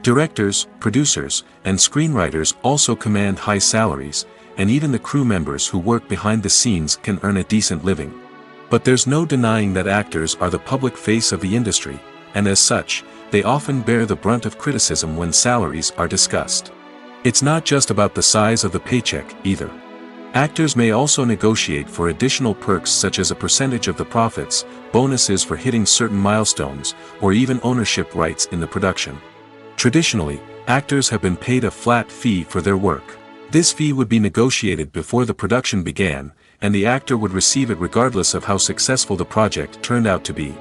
Directors, producers, and screenwriters also command high salaries, and even the crew members who work behind the scenes can earn a decent living. But there's no denying that actors are the public face of the industry, and as such, they often bear the brunt of criticism when salaries are discussed. It's not just about the size of the paycheck, either. Actors may also negotiate for additional perks such as a percentage of the profits, bonuses for hitting certain milestones, or even ownership rights in the production. Traditionally, actors have been paid a flat fee for their work. This fee would be negotiated before the production began, and the actor would receive it regardless of how successful the project turned out to be.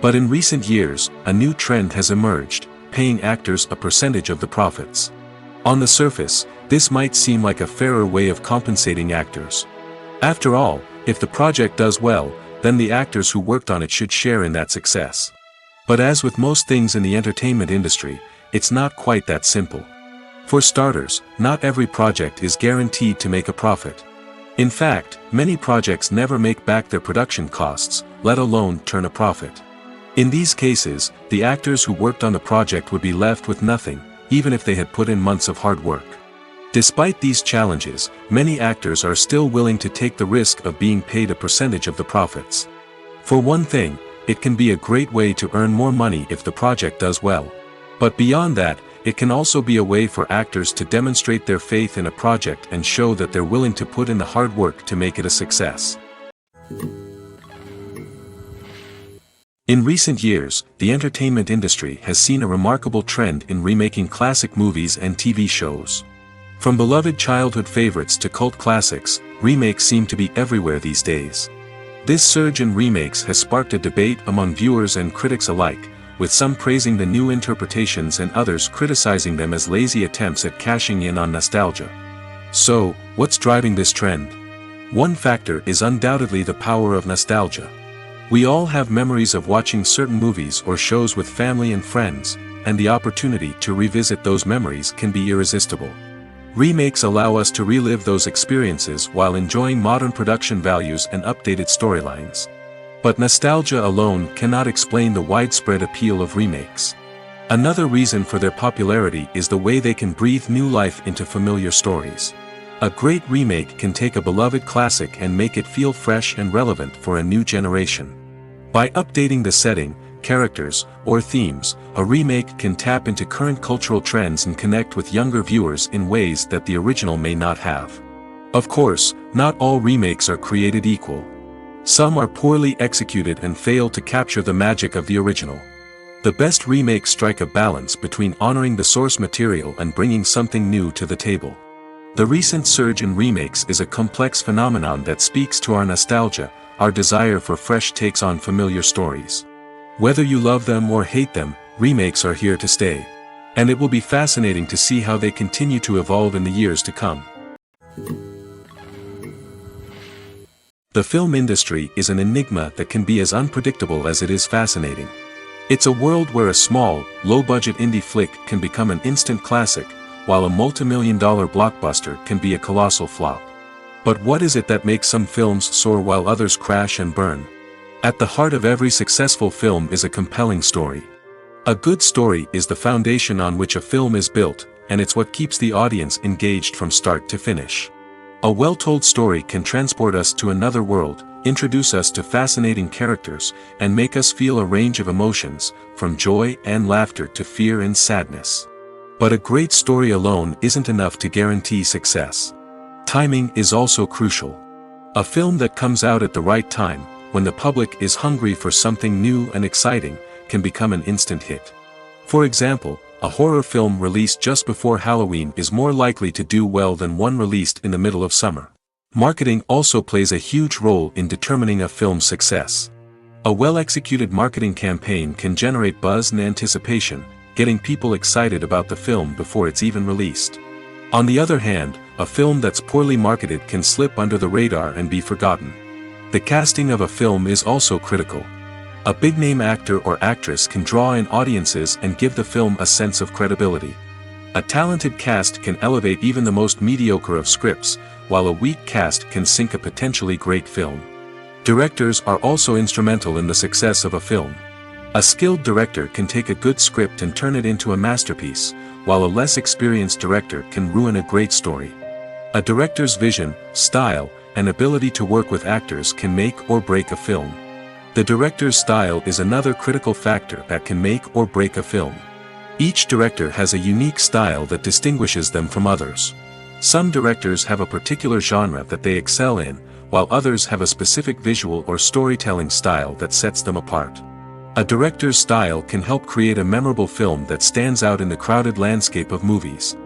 But in recent years, a new trend has emerged, paying actors a percentage of the profits. On the surface, this might seem like a fairer way of compensating actors. After all, if the project does well, then the actors who worked on it should share in that success. But as with most things in the entertainment industry, it's not quite that simple. For starters, not every project is guaranteed to make a profit. In fact, many projects never make back their production costs, let alone turn a profit. In these cases, the actors who worked on the project would be left with nothing, even if they had put in months of hard work. Despite these challenges, many actors are still willing to take the risk of being paid a percentage of the profits. For one thing, it can be a great way to earn more money if the project does well. But beyond that, it can also be a way for actors to demonstrate their faith in a project and show that they're willing to put in the hard work to make it a success. In recent years, the entertainment industry has seen a remarkable trend in remaking classic movies and TV shows. From beloved childhood favorites to cult classics, remakes seem to be everywhere these days. This surge in remakes has sparked a debate among viewers and critics alike, with some praising the new interpretations and others criticizing them as lazy attempts at cashing in on nostalgia. So, what's driving this trend? One factor is undoubtedly the power of nostalgia. We all have memories of watching certain movies or shows with family and friends, and the opportunity to revisit those memories can be irresistible. Remakes allow us to relive those experiences while enjoying modern production values and updated storylines. But nostalgia alone cannot explain the widespread appeal of remakes. Another reason for their popularity is the way they can breathe new life into familiar stories. A great remake can take a beloved classic and make it feel fresh and relevant for a new generation. By updating the setting, characters, or themes, a remake can tap into current cultural trends and connect with younger viewers in ways that the original may not have. Of course, not all remakes are created equal. Some are poorly executed and fail to capture the magic of the original. The best remakes strike a balance between honoring the source material and bringing something new to the table. The recent surge in remakes is a complex phenomenon that speaks to our nostalgia, our desire for fresh takes on familiar stories. Whether you love them or hate them, remakes are here to stay. And it will be fascinating to see how they continue to evolve in the years to come. The film industry is an enigma that can be as unpredictable as it is fascinating. It's a world where a small, low-budget indie flick can become an instant classic, while a multi-million-dollar blockbuster can be a colossal flop. But what is it that makes some films soar while others crash and burn? At the heart of every successful film is a compelling story. A good story is the foundation on which a film is built, and it's what keeps the audience engaged from start to finish. A well-told story can transport us to another world, introduce us to fascinating characters, and make us feel a range of emotions, from joy and laughter to fear and sadness. But a great story alone isn't enough to guarantee success. Timing is also crucial. A film that comes out at the right time, when the public is hungry for something new and exciting, can become an instant hit. For example, a horror film released just before Halloween is more likely to do well than one released in the middle of summer. Marketing also plays a huge role in determining a film's success. A well-executed marketing campaign can generate buzz and anticipation, getting people excited about the film before it's even released. On the other hand, a film that's poorly marketed can slip under the radar and be forgotten. The casting of a film is also critical. A big-name actor or actress can draw in audiences and give the film a sense of credibility. A talented cast can elevate even the most mediocre of scripts, while a weak cast can sink a potentially great film. Directors are also instrumental in the success of a film. A skilled director can take a good script and turn it into a masterpiece, while a less experienced director can ruin a great story. A director's vision, style, and ability to work with actors can make or break a film. The director's style is another critical factor that can make or break a film. Each director has a unique style that distinguishes them from others. Some directors have a particular genre that they excel in, while others have a specific visual or storytelling style that sets them apart. A director's style can help create a memorable film that stands out in the crowded landscape of movies.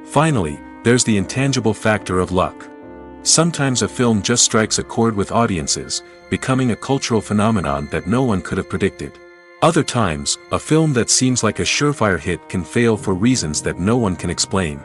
Finally, there's the intangible factor of luck. Sometimes a film just strikes a chord with audiences, becoming a cultural phenomenon that no one could have predicted. Other times, a film that seems like a surefire hit can fail for reasons that no one can explain.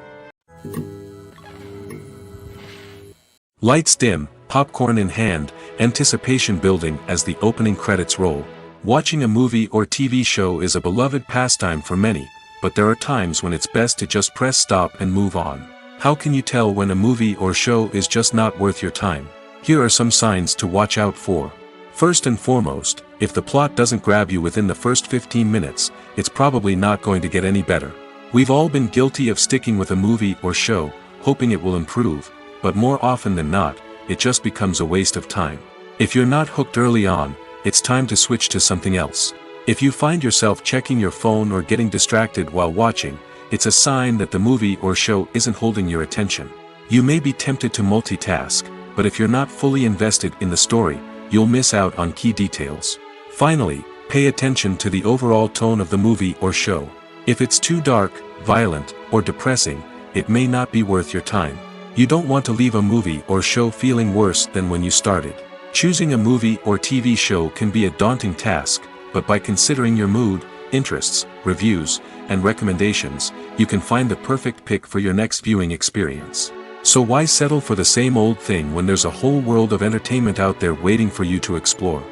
Lights dim, popcorn in hand, anticipation building as the opening credits roll. Watching a movie or TV show is a beloved pastime for many, but there are times when it's best to just press stop and move on. How can you tell when a movie or show is just not worth your time? Here are some signs to watch out for. First and foremost, if the plot doesn't grab you within the first 15 minutes, it's probably not going to get any better. We've all been guilty of sticking with a movie or show, hoping it will improve, but more often than not, it just becomes a waste of time. If you're not hooked early on, it's time to switch to something else. If you find yourself checking your phone or getting distracted while watching, it's a sign that the movie or show isn't holding your attention. You may be tempted to multitask, but if you're not fully invested in the story, you'll miss out on key details. Finally, pay attention to the overall tone of the movie or show. If it's too dark, violent, or depressing, it may not be worth your time. You don't want to leave a movie or show feeling worse than when you started. Choosing a movie or TV show can be a daunting task, but by considering your mood, interests, reviews, and recommendations, you can find the perfect pick for your next viewing experience. So why settle for the same old thing when there's a whole world of entertainment out there waiting for you to explore?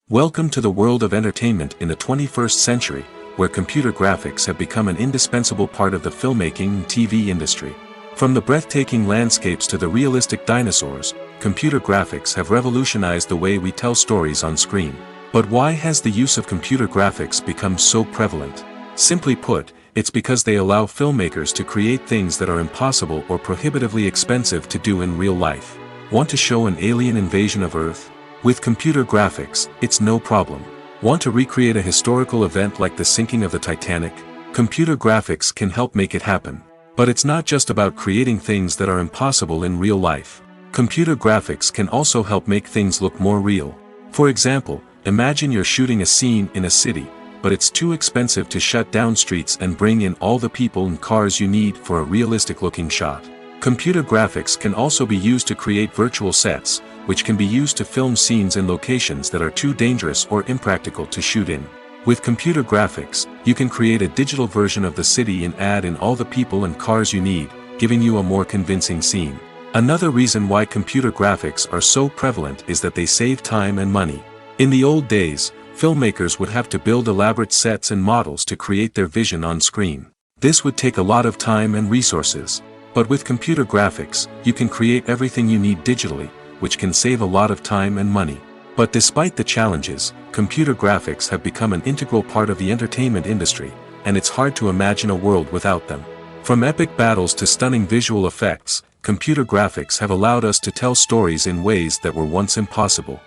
Welcome to the world of entertainment in the 21st century, where computer graphics have become an indispensable part of the filmmaking and TV industry. From the breathtaking landscapes to the realistic dinosaurs, computer graphics have revolutionized the way we tell stories on screen. But why has the use of computer graphics become so prevalent? Simply put, it's because they allow filmmakers to create things that are impossible or prohibitively expensive to do in real life. Want to show an alien invasion of Earth? With computer graphics, it's no problem. Want to recreate a historical event like the sinking of the Titanic? Computer graphics can help make it happen. But it's not just about creating things that are impossible in real life. Computer graphics can also help make things look more real. For example, Imagine you're shooting a scene in a city, but it's too expensive to shut down streets and bring in all the people and cars you need for a realistic-looking shot. Computer graphics can also be used to create virtual sets, which can be used to film scenes in locations that are too dangerous or impractical to shoot in. With computer graphics, you can create a digital version of the city and add in all the people and cars you need, giving you a more convincing scene. Another reason why computer graphics are so prevalent is that they save time and money. In the old days, filmmakers would have to build elaborate sets and models to create their vision on screen. This would take a lot of time and resources. But with computer graphics, you can create everything you need digitally, which can save a lot of time and money. But despite the challenges, computer graphics have become an integral part of the entertainment industry, and it's hard to imagine a world without them. From epic battles to stunning visual effects, computer graphics have allowed us to tell stories in ways that were once impossible.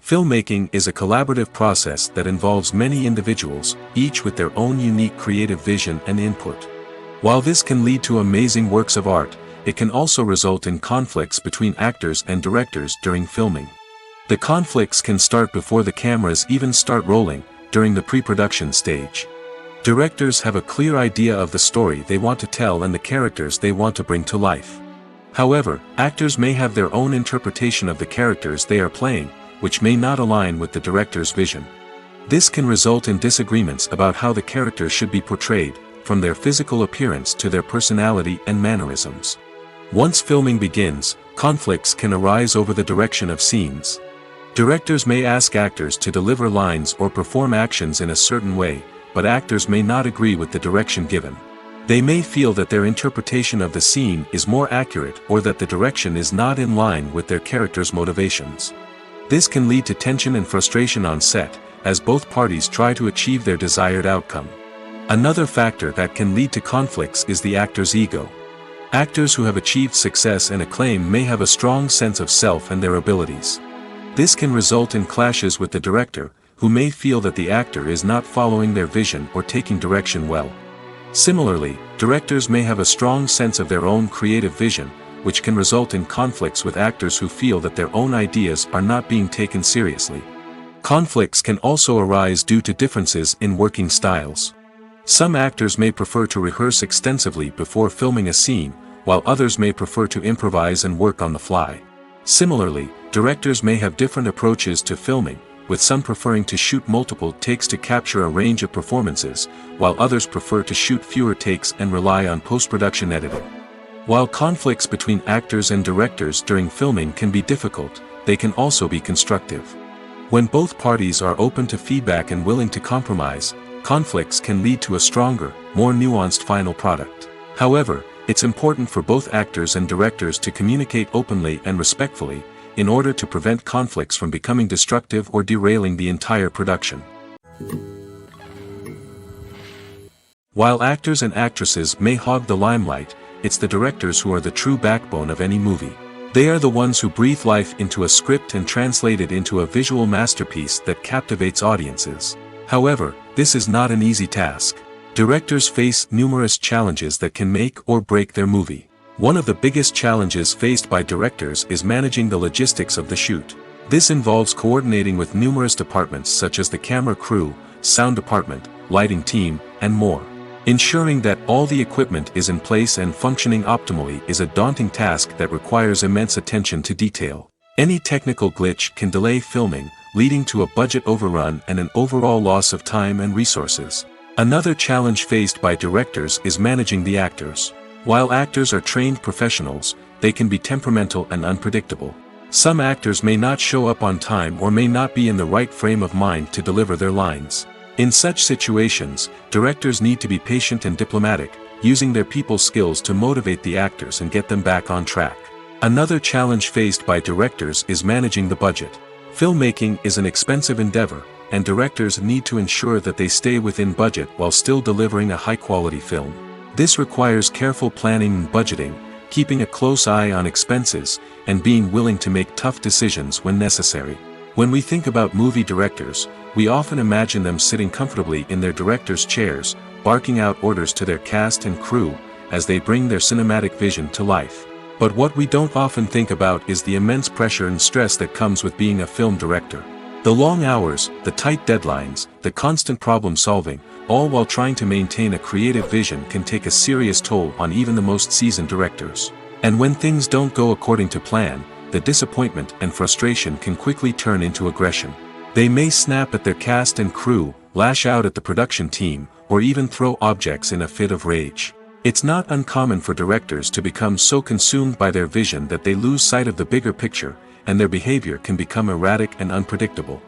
Filmmaking is a collaborative process that involves many individuals, each with their own unique creative vision and input. While this can lead to amazing works of art, it can also result in conflicts between actors and directors during filming. The conflicts can start before the cameras even start rolling, during the pre-production stage. Directors have a clear idea of the story they want to tell and the characters they want to bring to life. However, actors may have their own interpretation of the characters they are playing, which may not align with the director's vision. This can result in disagreements about how the characters should be portrayed, from their physical appearance to their personality and mannerisms. Once filming begins, conflicts can arise over the direction of scenes. Directors may ask actors to deliver lines or perform actions in a certain way, but actors may not agree with the direction given. They may feel that their interpretation of the scene is more accurate or that the direction is not in line with their character's motivations. This can lead to tension and frustration on set, as both parties try to achieve their desired outcome. Another factor that can lead to conflicts is the actor's ego. Actors who have achieved success and acclaim may have a strong sense of self and their abilities. This can result in clashes with the director, who may feel that the actor is not following their vision or taking direction well. Similarly, directors may have a strong sense of their own creative vision, which can result in conflicts with actors who feel that their own ideas are not being taken seriously. Conflicts can also arise due to differences in working styles. Some actors may prefer to rehearse extensively before filming a scene, while others may prefer to improvise and work on the fly. Similarly, directors may have different approaches to filming, with some preferring to shoot multiple takes to capture a range of performances, while others prefer to shoot fewer takes and rely on post-production editing. While conflicts between actors and directors during filming can be difficult, they can also be constructive. When both parties are open to feedback and willing to compromise, conflicts can lead to a stronger, more nuanced final product. However, it's important for both actors and directors to communicate openly and respectfully, in order to prevent conflicts from becoming destructive or derailing the entire production. While actors and actresses may hog the limelight, it's the directors who are the true backbone of any movie. They are the ones who breathe life into a script and translate it into a visual masterpiece that captivates audiences. However, this is not an easy task. Directors face numerous challenges that can make or break their movie. One of the biggest challenges faced by directors is managing the logistics of the shoot. This involves coordinating with numerous departments such as the camera crew, sound department, lighting team, and more. Ensuring that all the equipment is in place and functioning optimally is a daunting task that requires immense attention to detail. Any technical glitch can delay filming, leading to a budget overrun and an overall loss of time and resources. Another challenge faced by directors is managing the actors. While actors are trained professionals, they can be temperamental and unpredictable. Some actors may not show up on time or may not be in the right frame of mind to deliver their lines. In such situations, directors need to be patient and diplomatic, using their people skills to motivate the actors and get them back on track. Another challenge faced by directors is managing the budget. Filmmaking is an expensive endeavor, and directors need to ensure that they stay within budget while still delivering a high-quality film. This requires careful planning and budgeting, keeping a close eye on expenses, and being willing to make tough decisions when necessary. When we think about movie directors, we often imagine them sitting comfortably in their director's chairs, barking out orders to their cast and crew, as they bring their cinematic vision to life. But what we don't often think about is the immense pressure and stress that comes with being a film director. The long hours, the tight deadlines, the constant problem solving, all while trying to maintain a creative vision can take a serious toll on even the most seasoned directors. And when things don't go according to plan, the disappointment and frustration can quickly turn into aggression. They may snap at their cast and crew, lash out at the production team, or even throw objects in a fit of rage. It's not uncommon for directors to become so consumed by their vision that they lose sight of the bigger picture, and their behavior can become erratic and unpredictable.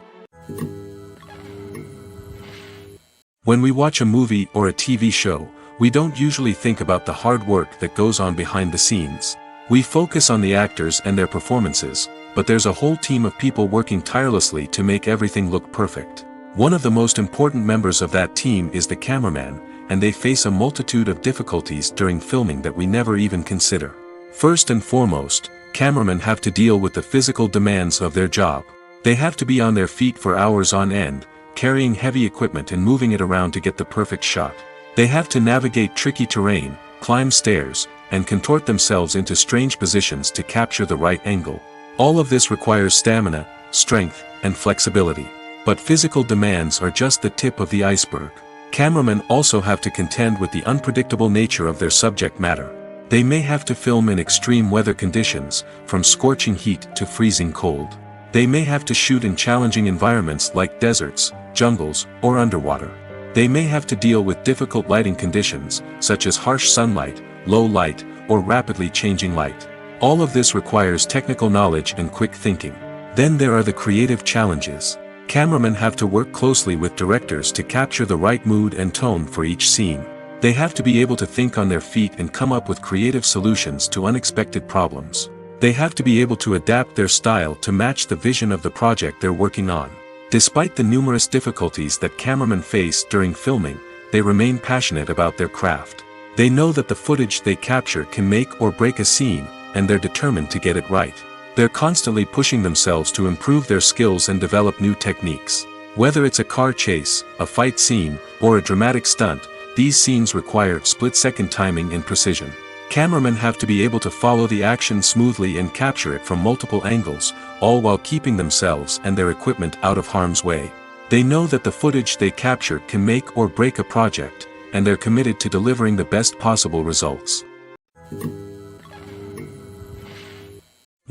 When we watch a movie or a TV show, we don't usually think about the hard work that goes on behind the scenes. We focus on the actors and their performances, but there's a whole team of people working tirelessly to make everything look perfect. One of the most important members of that team is the cameraman, and they face a multitude of difficulties during filming that we never even consider. First and foremost, cameramen have to deal with the physical demands of their job. They have to be on their feet for hours on end, carrying heavy equipment and moving it around to get the perfect shot. They have to navigate tricky terrain, climb stairs, and contort themselves into strange positions to capture the right angle. All of this requires stamina, strength, and flexibility. But physical demands are just the tip of the iceberg. Cameramen also have to contend with the unpredictable nature of their subject matter. They may have to film in extreme weather conditions, from scorching heat to freezing cold. They may have to shoot in challenging environments like deserts, jungles, or underwater. They may have to deal with difficult lighting conditions, such as harsh sunlight, low light, or rapidly changing light. All of this requires technical knowledge and quick thinking. Then there are the creative challenges. Cameramen have to work closely with directors to capture the right mood and tone for each scene. They have to be able to think on their feet and come up with creative solutions to unexpected problems. They have to be able to adapt their style to match the vision of the project they're working on. Despite the numerous difficulties that cameramen face during filming, they remain passionate about their craft. They know that the footage they capture can make or break a scene, and they're determined to get it right. They're constantly pushing themselves to improve their skills and develop new techniques. Whether it's a car chase, a fight scene, or a dramatic stunt, these scenes require split-second timing and precision. Cameramen have to be able to follow the action smoothly and capture it from multiple angles, all while keeping themselves and their equipment out of harm's way. They know that the footage they capture can make or break a project, and they're committed to delivering the best possible results.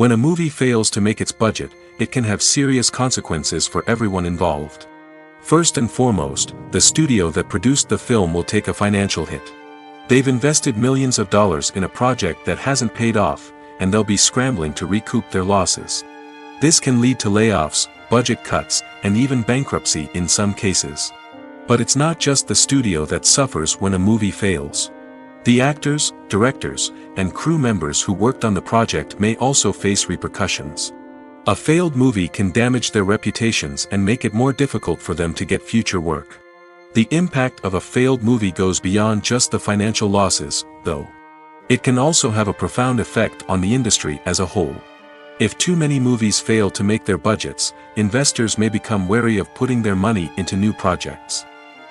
When a movie fails to make its budget, it can have serious consequences for everyone involved. First and foremost, the studio that produced the film will take a financial hit. They've invested millions of dollars in a project that hasn't paid off, and they'll be scrambling to recoup their losses. This can lead to layoffs, budget cuts, and even bankruptcy in some cases. But it's not just the studio that suffers when a movie fails. The actors, directors, and crew members who worked on the project may also face repercussions. A failed movie can damage their reputations and make it more difficult for them to get future work. The impact of a failed movie goes beyond just the financial losses, though. It can also have a profound effect on the industry as a whole. If too many movies fail to make their budgets, investors may become wary of putting their money into new projects.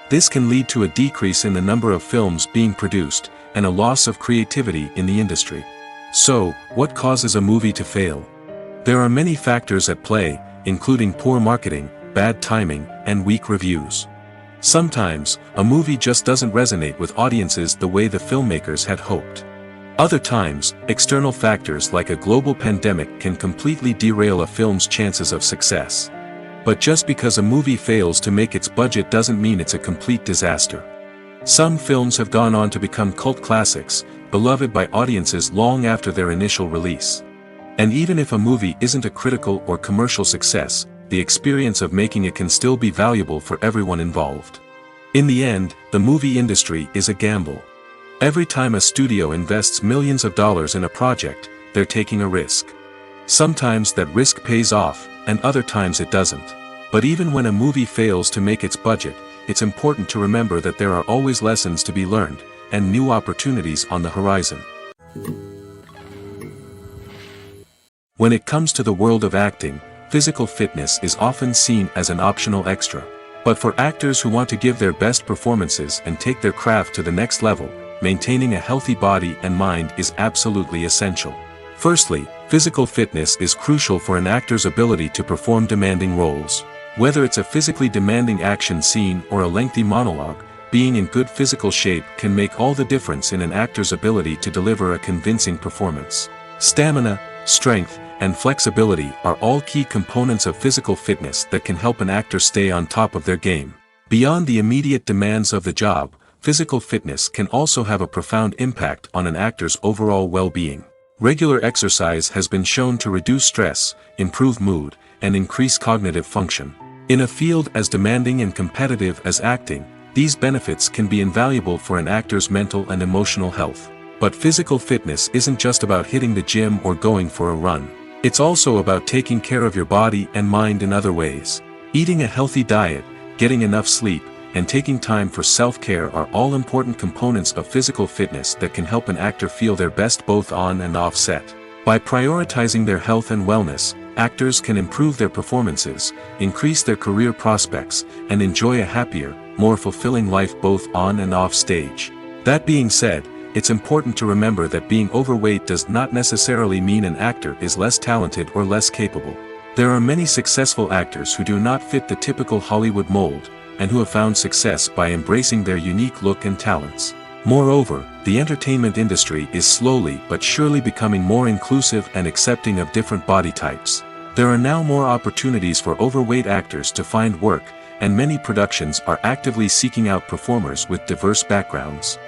This can lead to a decrease in the number of films being produced, and a loss of creativity in the industry. So, what causes a movie to fail? There are many factors at play, including poor marketing, bad timing, and weak reviews. Sometimes, a movie just doesn't resonate with audiences the way the filmmakers had hoped. Other times, external factors like a global pandemic can completely derail a film's chances of success. But just because a movie fails to make its budget doesn't mean it's a complete disaster. Some films have gone on to become cult classics, beloved by audiences long after their initial release. And even if a movie isn't a critical or commercial success, the experience of making it can still be valuable for everyone involved. In the end, the movie industry is a gamble. Every time a studio invests millions of dollars in a project, they're taking a risk. Sometimes that risk pays off, and other times it doesn't. But even when a movie fails to make its budget, it's important to remember that there are always lessons to be learned, and new opportunities on the horizon. When it comes to the world of acting, physical fitness is often seen as an optional extra. But for actors who want to give their best performances and take their craft to the next level, maintaining a healthy body and mind is absolutely essential. Firstly, physical fitness is crucial for an actor's ability to perform demanding roles. Whether it's a physically demanding action scene or a lengthy monologue, being in good physical shape can make all the difference in an actor's ability to deliver a convincing performance. Stamina, strength, and flexibility are all key components of physical fitness that can help an actor stay on top of their game. Beyond the immediate demands of the job, physical fitness can also have a profound impact on an actor's overall well-being. Regular exercise has been shown to reduce stress, improve mood, and increase cognitive function. In a field as demanding and competitive as acting, these benefits can be invaluable for an actor's mental and emotional health. But physical fitness isn't just about hitting the gym or going for a run. It's also about taking care of your body and mind in other ways. Eating a healthy diet, getting enough sleep, and taking time for self-care are all important components of physical fitness that can help an actor feel their best both on and off set. By prioritizing their health and wellness, actors can improve their performances, increase their career prospects, and enjoy a happier, more fulfilling life both on and off stage. That being said, it's important to remember that being overweight does not necessarily mean an actor is less talented or less capable. There are many successful actors who do not fit the typical Hollywood mold, and who have found success by embracing their unique look and talents. Moreover, the entertainment industry is slowly but surely becoming more inclusive and accepting of different body types. There are now more opportunities for overweight actors to find work, and many productions are actively seeking out performers with diverse backgrounds.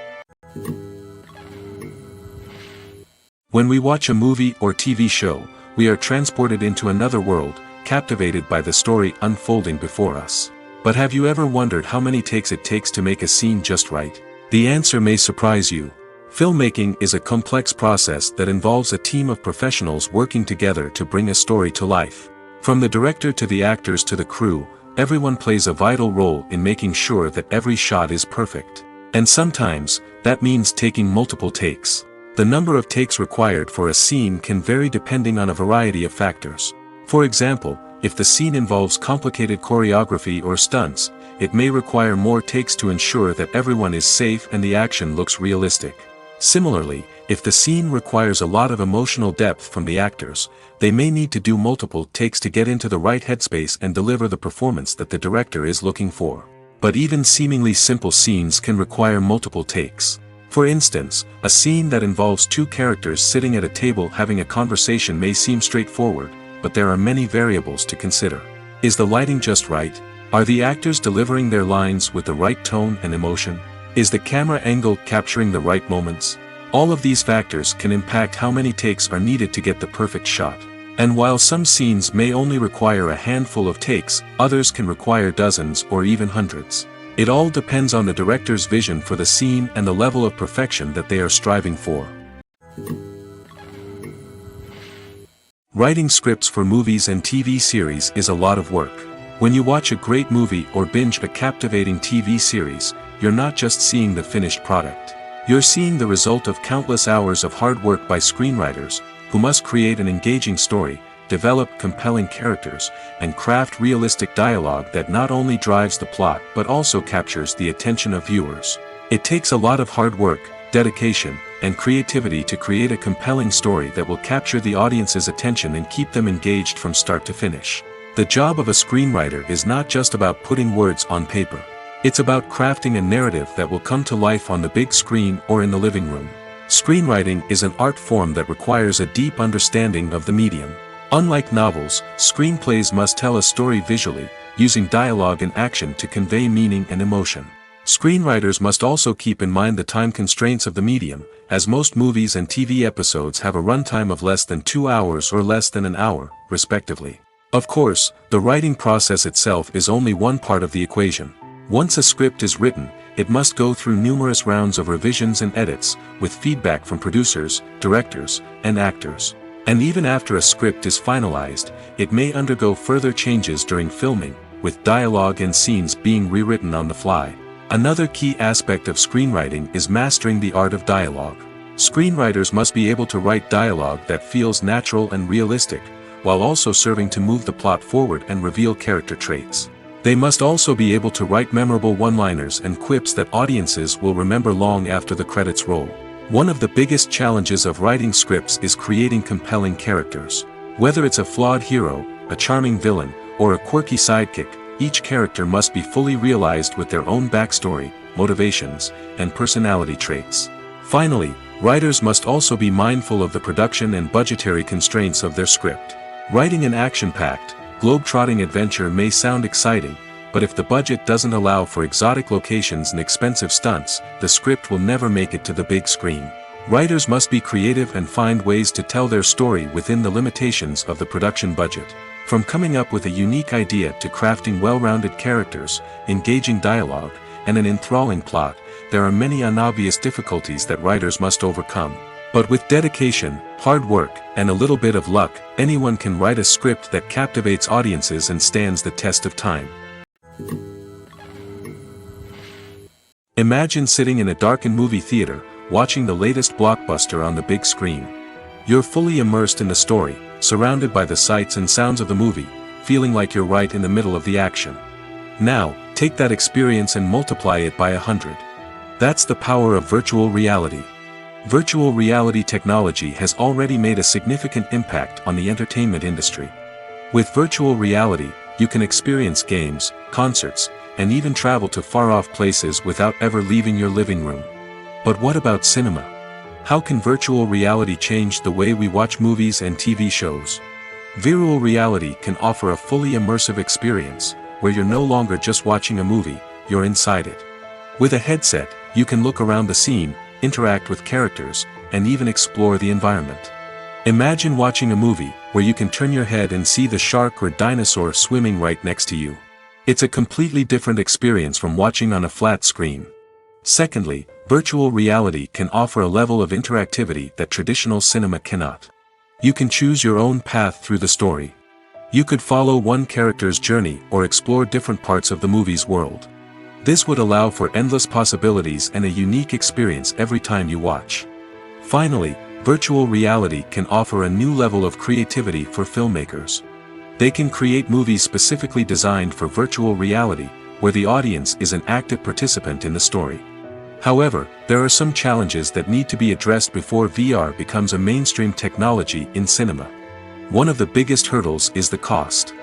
When we watch a movie or TV show, we are transported into another world, captivated by the story unfolding before us. But have you ever wondered how many takes it takes to make a scene just right? The answer may surprise you. Filmmaking is a complex process that involves a team of professionals working together to bring a story to life. From the director to the actors to the crew, everyone plays a vital role in making sure that every shot is perfect. And sometimes, that means taking multiple takes. The number of takes required for a scene can vary depending on a variety of factors. For example, if the scene involves complicated choreography or stunts, it may require more takes to ensure that everyone is safe and the action looks realistic. Similarly, if the scene requires a lot of emotional depth from the actors, they may need to do multiple takes to get into the right headspace and deliver the performance that the director is looking for. But even seemingly simple scenes can require multiple takes. For instance, a scene that involves two characters sitting at a table having a conversation may seem straightforward, but there are many variables to consider. Is the lighting just right? Are the actors delivering their lines with the right tone and emotion? Is the camera angle capturing the right moments? All of these factors can impact how many takes are needed to get the perfect shot. And while some scenes may only require a handful of takes, others can require dozens or even hundreds. It all depends on the director's vision for the scene and the level of perfection that they are striving for. Writing scripts for movies and TV series is a lot of work. When you watch a great movie or binge a captivating TV series, you're not just seeing the finished product. You're seeing the result of countless hours of hard work by screenwriters, who must create an engaging story, develop compelling characters, and craft realistic dialogue that not only drives the plot but also captures the attention of viewers. It takes a lot of hard work, dedication, and creativity to create a compelling story that will capture the audience's attention and keep them engaged from start to finish. The job of a screenwriter is not just about putting words on paper. It's about crafting a narrative that will come to life on the big screen or in the living room. Screenwriting is an art form that requires a deep understanding of the medium. Unlike novels, screenplays must tell a story visually, using dialogue and action to convey meaning and emotion. Screenwriters must also keep in mind the time constraints of the medium, as most movies and TV episodes have a runtime of less than 2 hours or less than an hour, respectively. Of course, the writing process itself is only one part of the equation. Once a script is written, it must go through numerous rounds of revisions and edits, with feedback from producers, directors, and actors. And even after a script is finalized, it may undergo further changes during filming, with dialogue and scenes being rewritten on the fly. Another key aspect of screenwriting is mastering the art of dialogue. Screenwriters must be able to write dialogue that feels natural and realistic, while also serving to move the plot forward and reveal character traits. They must also be able to write memorable one-liners and quips that audiences will remember long after the credits roll. One of the biggest challenges of writing scripts is creating compelling characters. Whether it's a flawed hero, a charming villain, or a quirky sidekick, each character must be fully realized with their own backstory, motivations, and personality traits. Finally, writers must also be mindful of the production and budgetary constraints of their script. Writing an action-packed, globe-trotting adventure may sound exciting, but if the budget doesn't allow for exotic locations and expensive stunts, the script will never make it to the big screen. Writers must be creative and find ways to tell their story within the limitations of the production budget. From coming up with a unique idea to crafting well-rounded characters, engaging dialogue, and an enthralling plot, there are many unobvious difficulties that writers must overcome. But with dedication, hard work, and a little bit of luck, anyone can write a script that captivates audiences and stands the test of time. Imagine sitting in a darkened movie theater, watching the latest blockbuster on the big screen. You're fully immersed in the story, surrounded by the sights and sounds of the movie, feeling like you're right in the middle of the action. Now, take that experience and multiply it by 100. That's the power of virtual reality. Virtual reality technology has already made a significant impact on the entertainment industry. With virtual reality, you can experience games, concerts, and even travel to far-off places without ever leaving your living room. But what about cinema? How can virtual reality change the way we watch movies and TV shows? Virtual reality can offer a fully immersive experience, where you're no longer just watching a movie, you're inside it. With a headset, you can look around the scene, interact with characters, and even explore the environment. Imagine watching a movie, where you can turn your head and see the shark or dinosaur swimming right next to you. It's a completely different experience from watching on a flat screen. Secondly, virtual reality can offer a level of interactivity that traditional cinema cannot. You can choose your own path through the story. You could follow one character's journey or explore different parts of the movie's world. This would allow for endless possibilities and a unique experience every time you watch. Finally, virtual reality can offer a new level of creativity for filmmakers. They can create movies specifically designed for virtual reality, where the audience is an active participant in the story. However, there are some challenges that need to be addressed before VR becomes a mainstream technology in cinema. One of the biggest hurdles is the cost.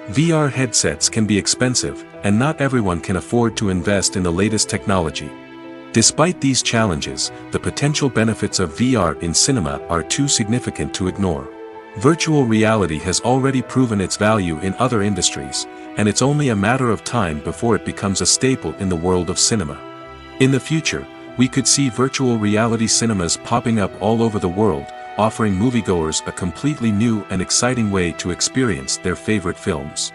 VR headsets can be expensive, and not everyone can afford to invest in the latest technology. Despite these challenges, the potential benefits of VR in cinema are too significant to ignore. Virtual reality has already proven its value in other industries, and it's only a matter of time before it becomes a staple in the world of cinema. In the future, we could see virtual reality cinemas popping up all over the world, offering moviegoers a completely new and exciting way to experience their favorite films.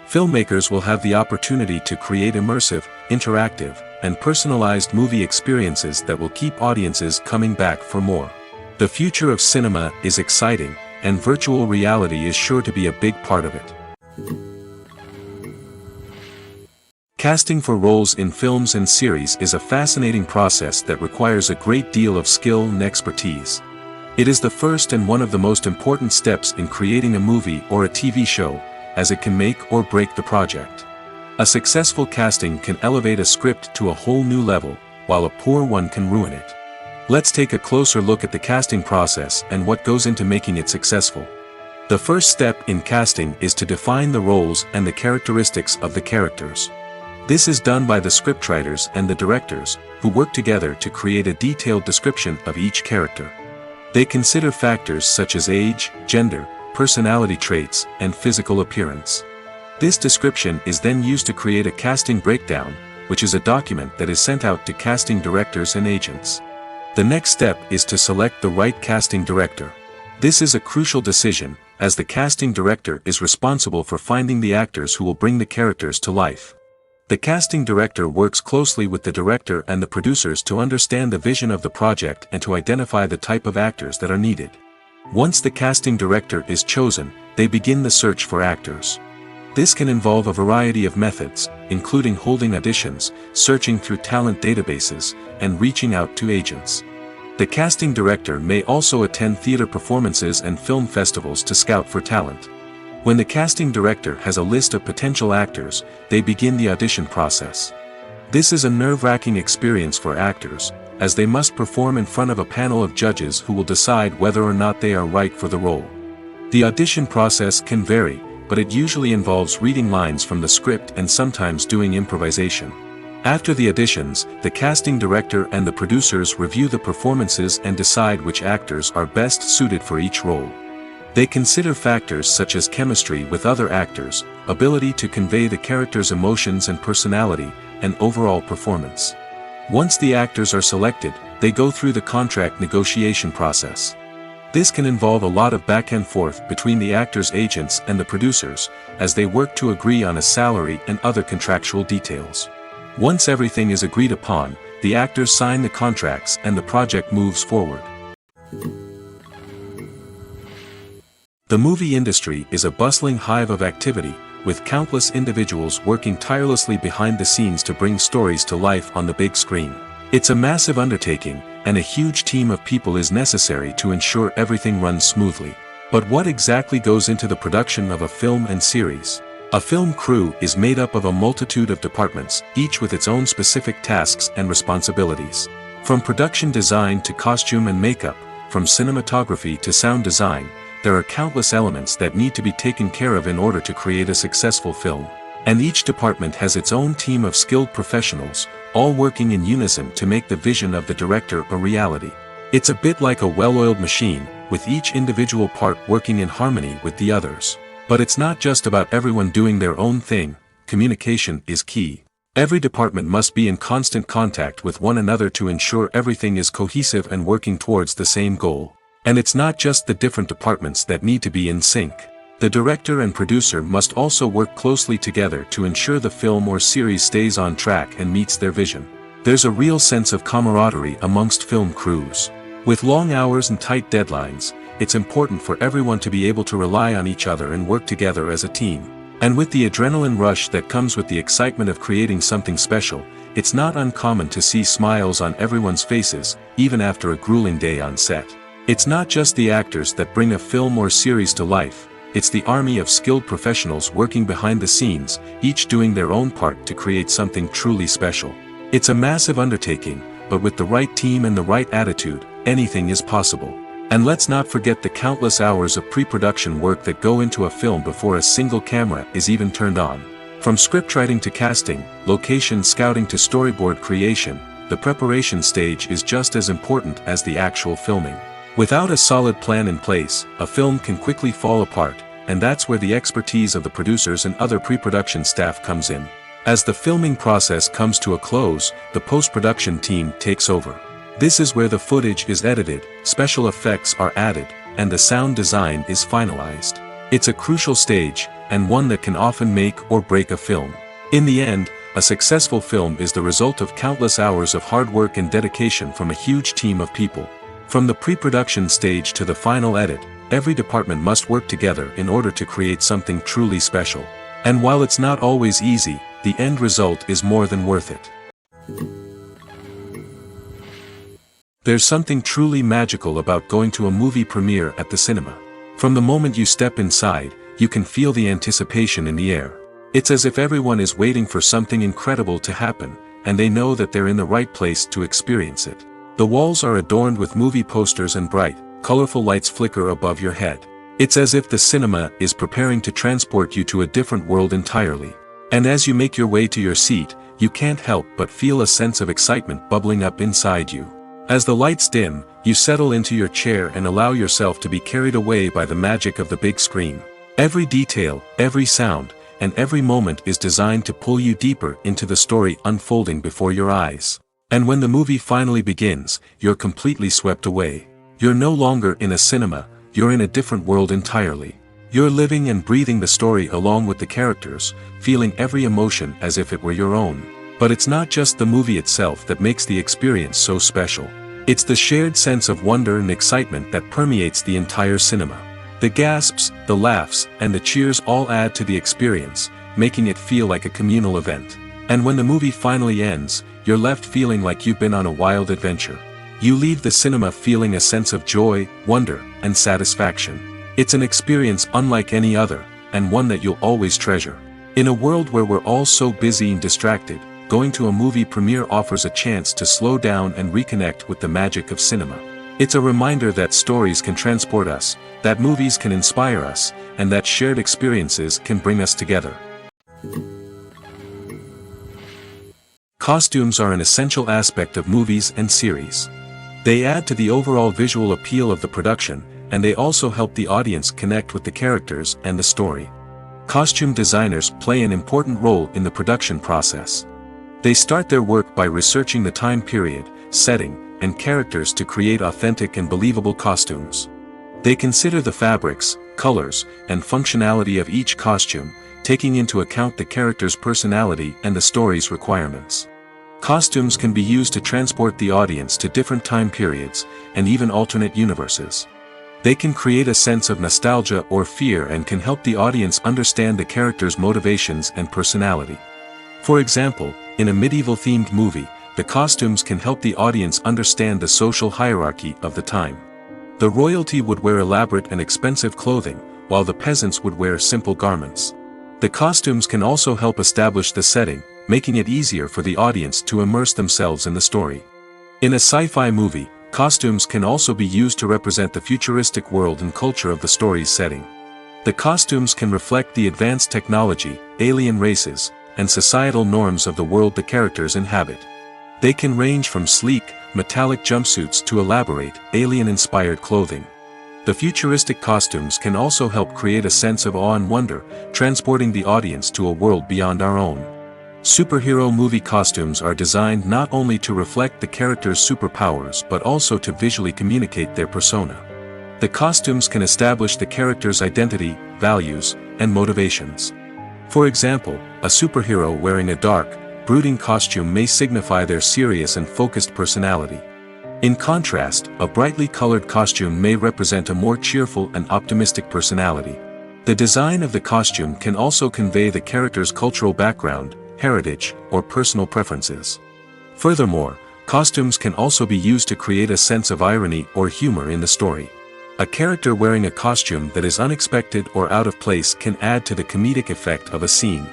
Filmmakers will have the opportunity to create immersive, interactive, and personalized movie experiences that will keep audiences coming back for more. The future of cinema is exciting, and virtual reality is sure to be a big part of it. Casting for roles in films and series is a fascinating process that requires a great deal of skill and expertise. It is the first and one of the most important steps in creating a movie or a TV show, as it can make or break the project. A successful casting can elevate a script to a whole new level, while a poor one can ruin it. Let's take a closer look at the casting process and what goes into making it successful. The first step in casting is to define the roles and the characteristics of the characters. This is done by the scriptwriters and the directors, who work together to create a detailed description of each character. They consider factors such as age, gender, personality traits, and physical appearance. This description is then used to create a casting breakdown, which is a document that is sent out to casting directors and agents. The next step is to select the right casting director. This is a crucial decision, as the casting director is responsible for finding the actors who will bring the characters to life. The casting director works closely with the director and the producers to understand the vision of the project and to identify the type of actors that are needed. Once the casting director is chosen, they begin the search for actors. This can involve a variety of methods, including holding auditions, searching through talent databases, and reaching out to agents. The casting director may also attend theater performances and film festivals to scout for talent. When the casting director has a list of potential actors, they begin the audition process. This is a nerve-wracking experience for actors, as they must perform in front of a panel of judges who will decide whether or not they are right for the role. The audition process can vary, but it usually involves reading lines from the script and sometimes doing improvisation. After the auditions, the casting director and the producers review the performances and decide which actors are best suited for each role. They consider factors such as chemistry with other actors, ability to convey the character's emotions and personality, and overall performance. Once the actors are selected, they go through the contract negotiation process. This can involve a lot of back and forth between the actors' agents and the producers, as they work to agree on a salary and other contractual details. Once everything is agreed upon, the actors sign the contracts and the project moves forward. The movie industry is a bustling hive of activity, with countless individuals working tirelessly behind the scenes to bring stories to life on the big screen. It's a massive undertaking, and a huge team of people is necessary to ensure everything runs smoothly. But what exactly goes into the production of a film and series? A film crew is made up of a multitude of departments, each with its own specific tasks and responsibilities. From production design to costume and makeup, from cinematography to sound design, there are countless elements that need to be taken care of in order to create a successful film. And each department has its own team of skilled professionals, all working in unison to make the vision of the director a reality. It's a bit like a well-oiled machine, with each individual part working in harmony with the others. But it's not just about everyone doing their own thing. Communication is key. Every department must be in constant contact with one another to ensure everything is cohesive and working towards the same goal. And it's not just the different departments that need to be in sync. The director and producer must also work closely together to ensure the film or series stays on track and meets their vision. There's a real sense of camaraderie amongst film crews. With long hours and tight deadlines, it's important for everyone to be able to rely on each other and work together as a team. And with the adrenaline rush that comes with the excitement of creating something special, it's not uncommon to see smiles on everyone's faces, even after a grueling day on set. It's not just the actors that bring a film or series to life. It's the army of skilled professionals working behind the scenes, each doing their own part to create something truly special. It's a massive undertaking, but with the right team and the right attitude, anything is possible. And let's not forget the countless hours of pre-production work that go into a film before a single camera is even turned on. From scriptwriting to casting, location scouting to storyboard creation, the preparation stage is just as important as the actual filming. Without a solid plan in place, a film can quickly fall apart, and that's where the expertise of the producers and other pre-production staff comes in. As the filming process comes to a close, the post-production team takes over. This is where the footage is edited, special effects are added, and the sound design is finalized. It's a crucial stage, and one that can often make or break a film. In the end, a successful film is the result of countless hours of hard work and dedication from a huge team of people. From the pre-production stage to the final edit, every department must work together in order to create something truly special. And while it's not always easy, the end result is more than worth it. There's something truly magical about going to a movie premiere at the cinema. From the moment you step inside, you can feel the anticipation in the air. It's as if everyone is waiting for something incredible to happen, and they know that they're in the right place to experience it. The walls are adorned with movie posters and bright, colorful lights flicker above your head. It's as if the cinema is preparing to transport you to a different world entirely. And as you make your way to your seat, you can't help but feel a sense of excitement bubbling up inside you. As the lights dim, you settle into your chair and allow yourself to be carried away by the magic of the big screen. Every detail, every sound, and every moment is designed to pull you deeper into the story unfolding before your eyes. And when the movie finally begins, you're completely swept away. You're no longer in a cinema, you're in a different world entirely. You're living and breathing the story along with the characters, feeling every emotion as if it were your own. But it's not just the movie itself that makes the experience so special. It's the shared sense of wonder and excitement that permeates the entire cinema. The gasps, the laughs, and the cheers all add to the experience, making it feel like a communal event. And when the movie finally ends, you're left feeling like you've been on a wild adventure. You leave the cinema feeling a sense of joy, wonder, and satisfaction. It's an experience unlike any other, and one that you'll always treasure. In a world where we're all so busy and distracted, going to a movie premiere offers a chance to slow down and reconnect with the magic of cinema. It's a reminder that stories can transport us, that movies can inspire us, and that shared experiences can bring us together. Costumes are an essential aspect of movies and series. They add to the overall visual appeal of the production, and they also help the audience connect with the characters and the story. Costume designers play an important role in the production process. They start their work by researching the time period, setting, and characters to create authentic and believable costumes. They consider the fabrics, colors, and functionality of each costume, taking into account the character's personality and the story's requirements. Costumes can be used to transport the audience to different time periods, and even alternate universes. They can create a sense of nostalgia or fear and can help the audience understand the character's motivations and personality. For example, in a medieval-themed movie, the costumes can help the audience understand the social hierarchy of the time. The royalty would wear elaborate and expensive clothing, while the peasants would wear simple garments. The costumes can also help establish the setting, making it easier for the audience to immerse themselves in the story. In a sci-fi movie, costumes can also be used to represent the futuristic world and culture of the story's setting. The costumes can reflect the advanced technology, alien races, and societal norms of the world the characters inhabit. They can range from sleek, metallic jumpsuits to elaborate, alien-inspired clothing. The futuristic costumes can also help create a sense of awe and wonder, transporting the audience to a world beyond our own. Superhero movie costumes are designed not only to reflect the character's superpowers but also to visually communicate their persona. The costumes can establish the character's identity, values, and motivations. For example, a superhero wearing a dark, brooding costume may signify their serious and focused personality. In contrast, a brightly colored costume may represent a more cheerful and optimistic personality. The design of the costume can also convey the character's cultural background, heritage, or personal preferences. Furthermore, costumes can also be used to create a sense of irony or humor in the story. A character wearing a costume that is unexpected or out of place can add to the comedic effect of a scene.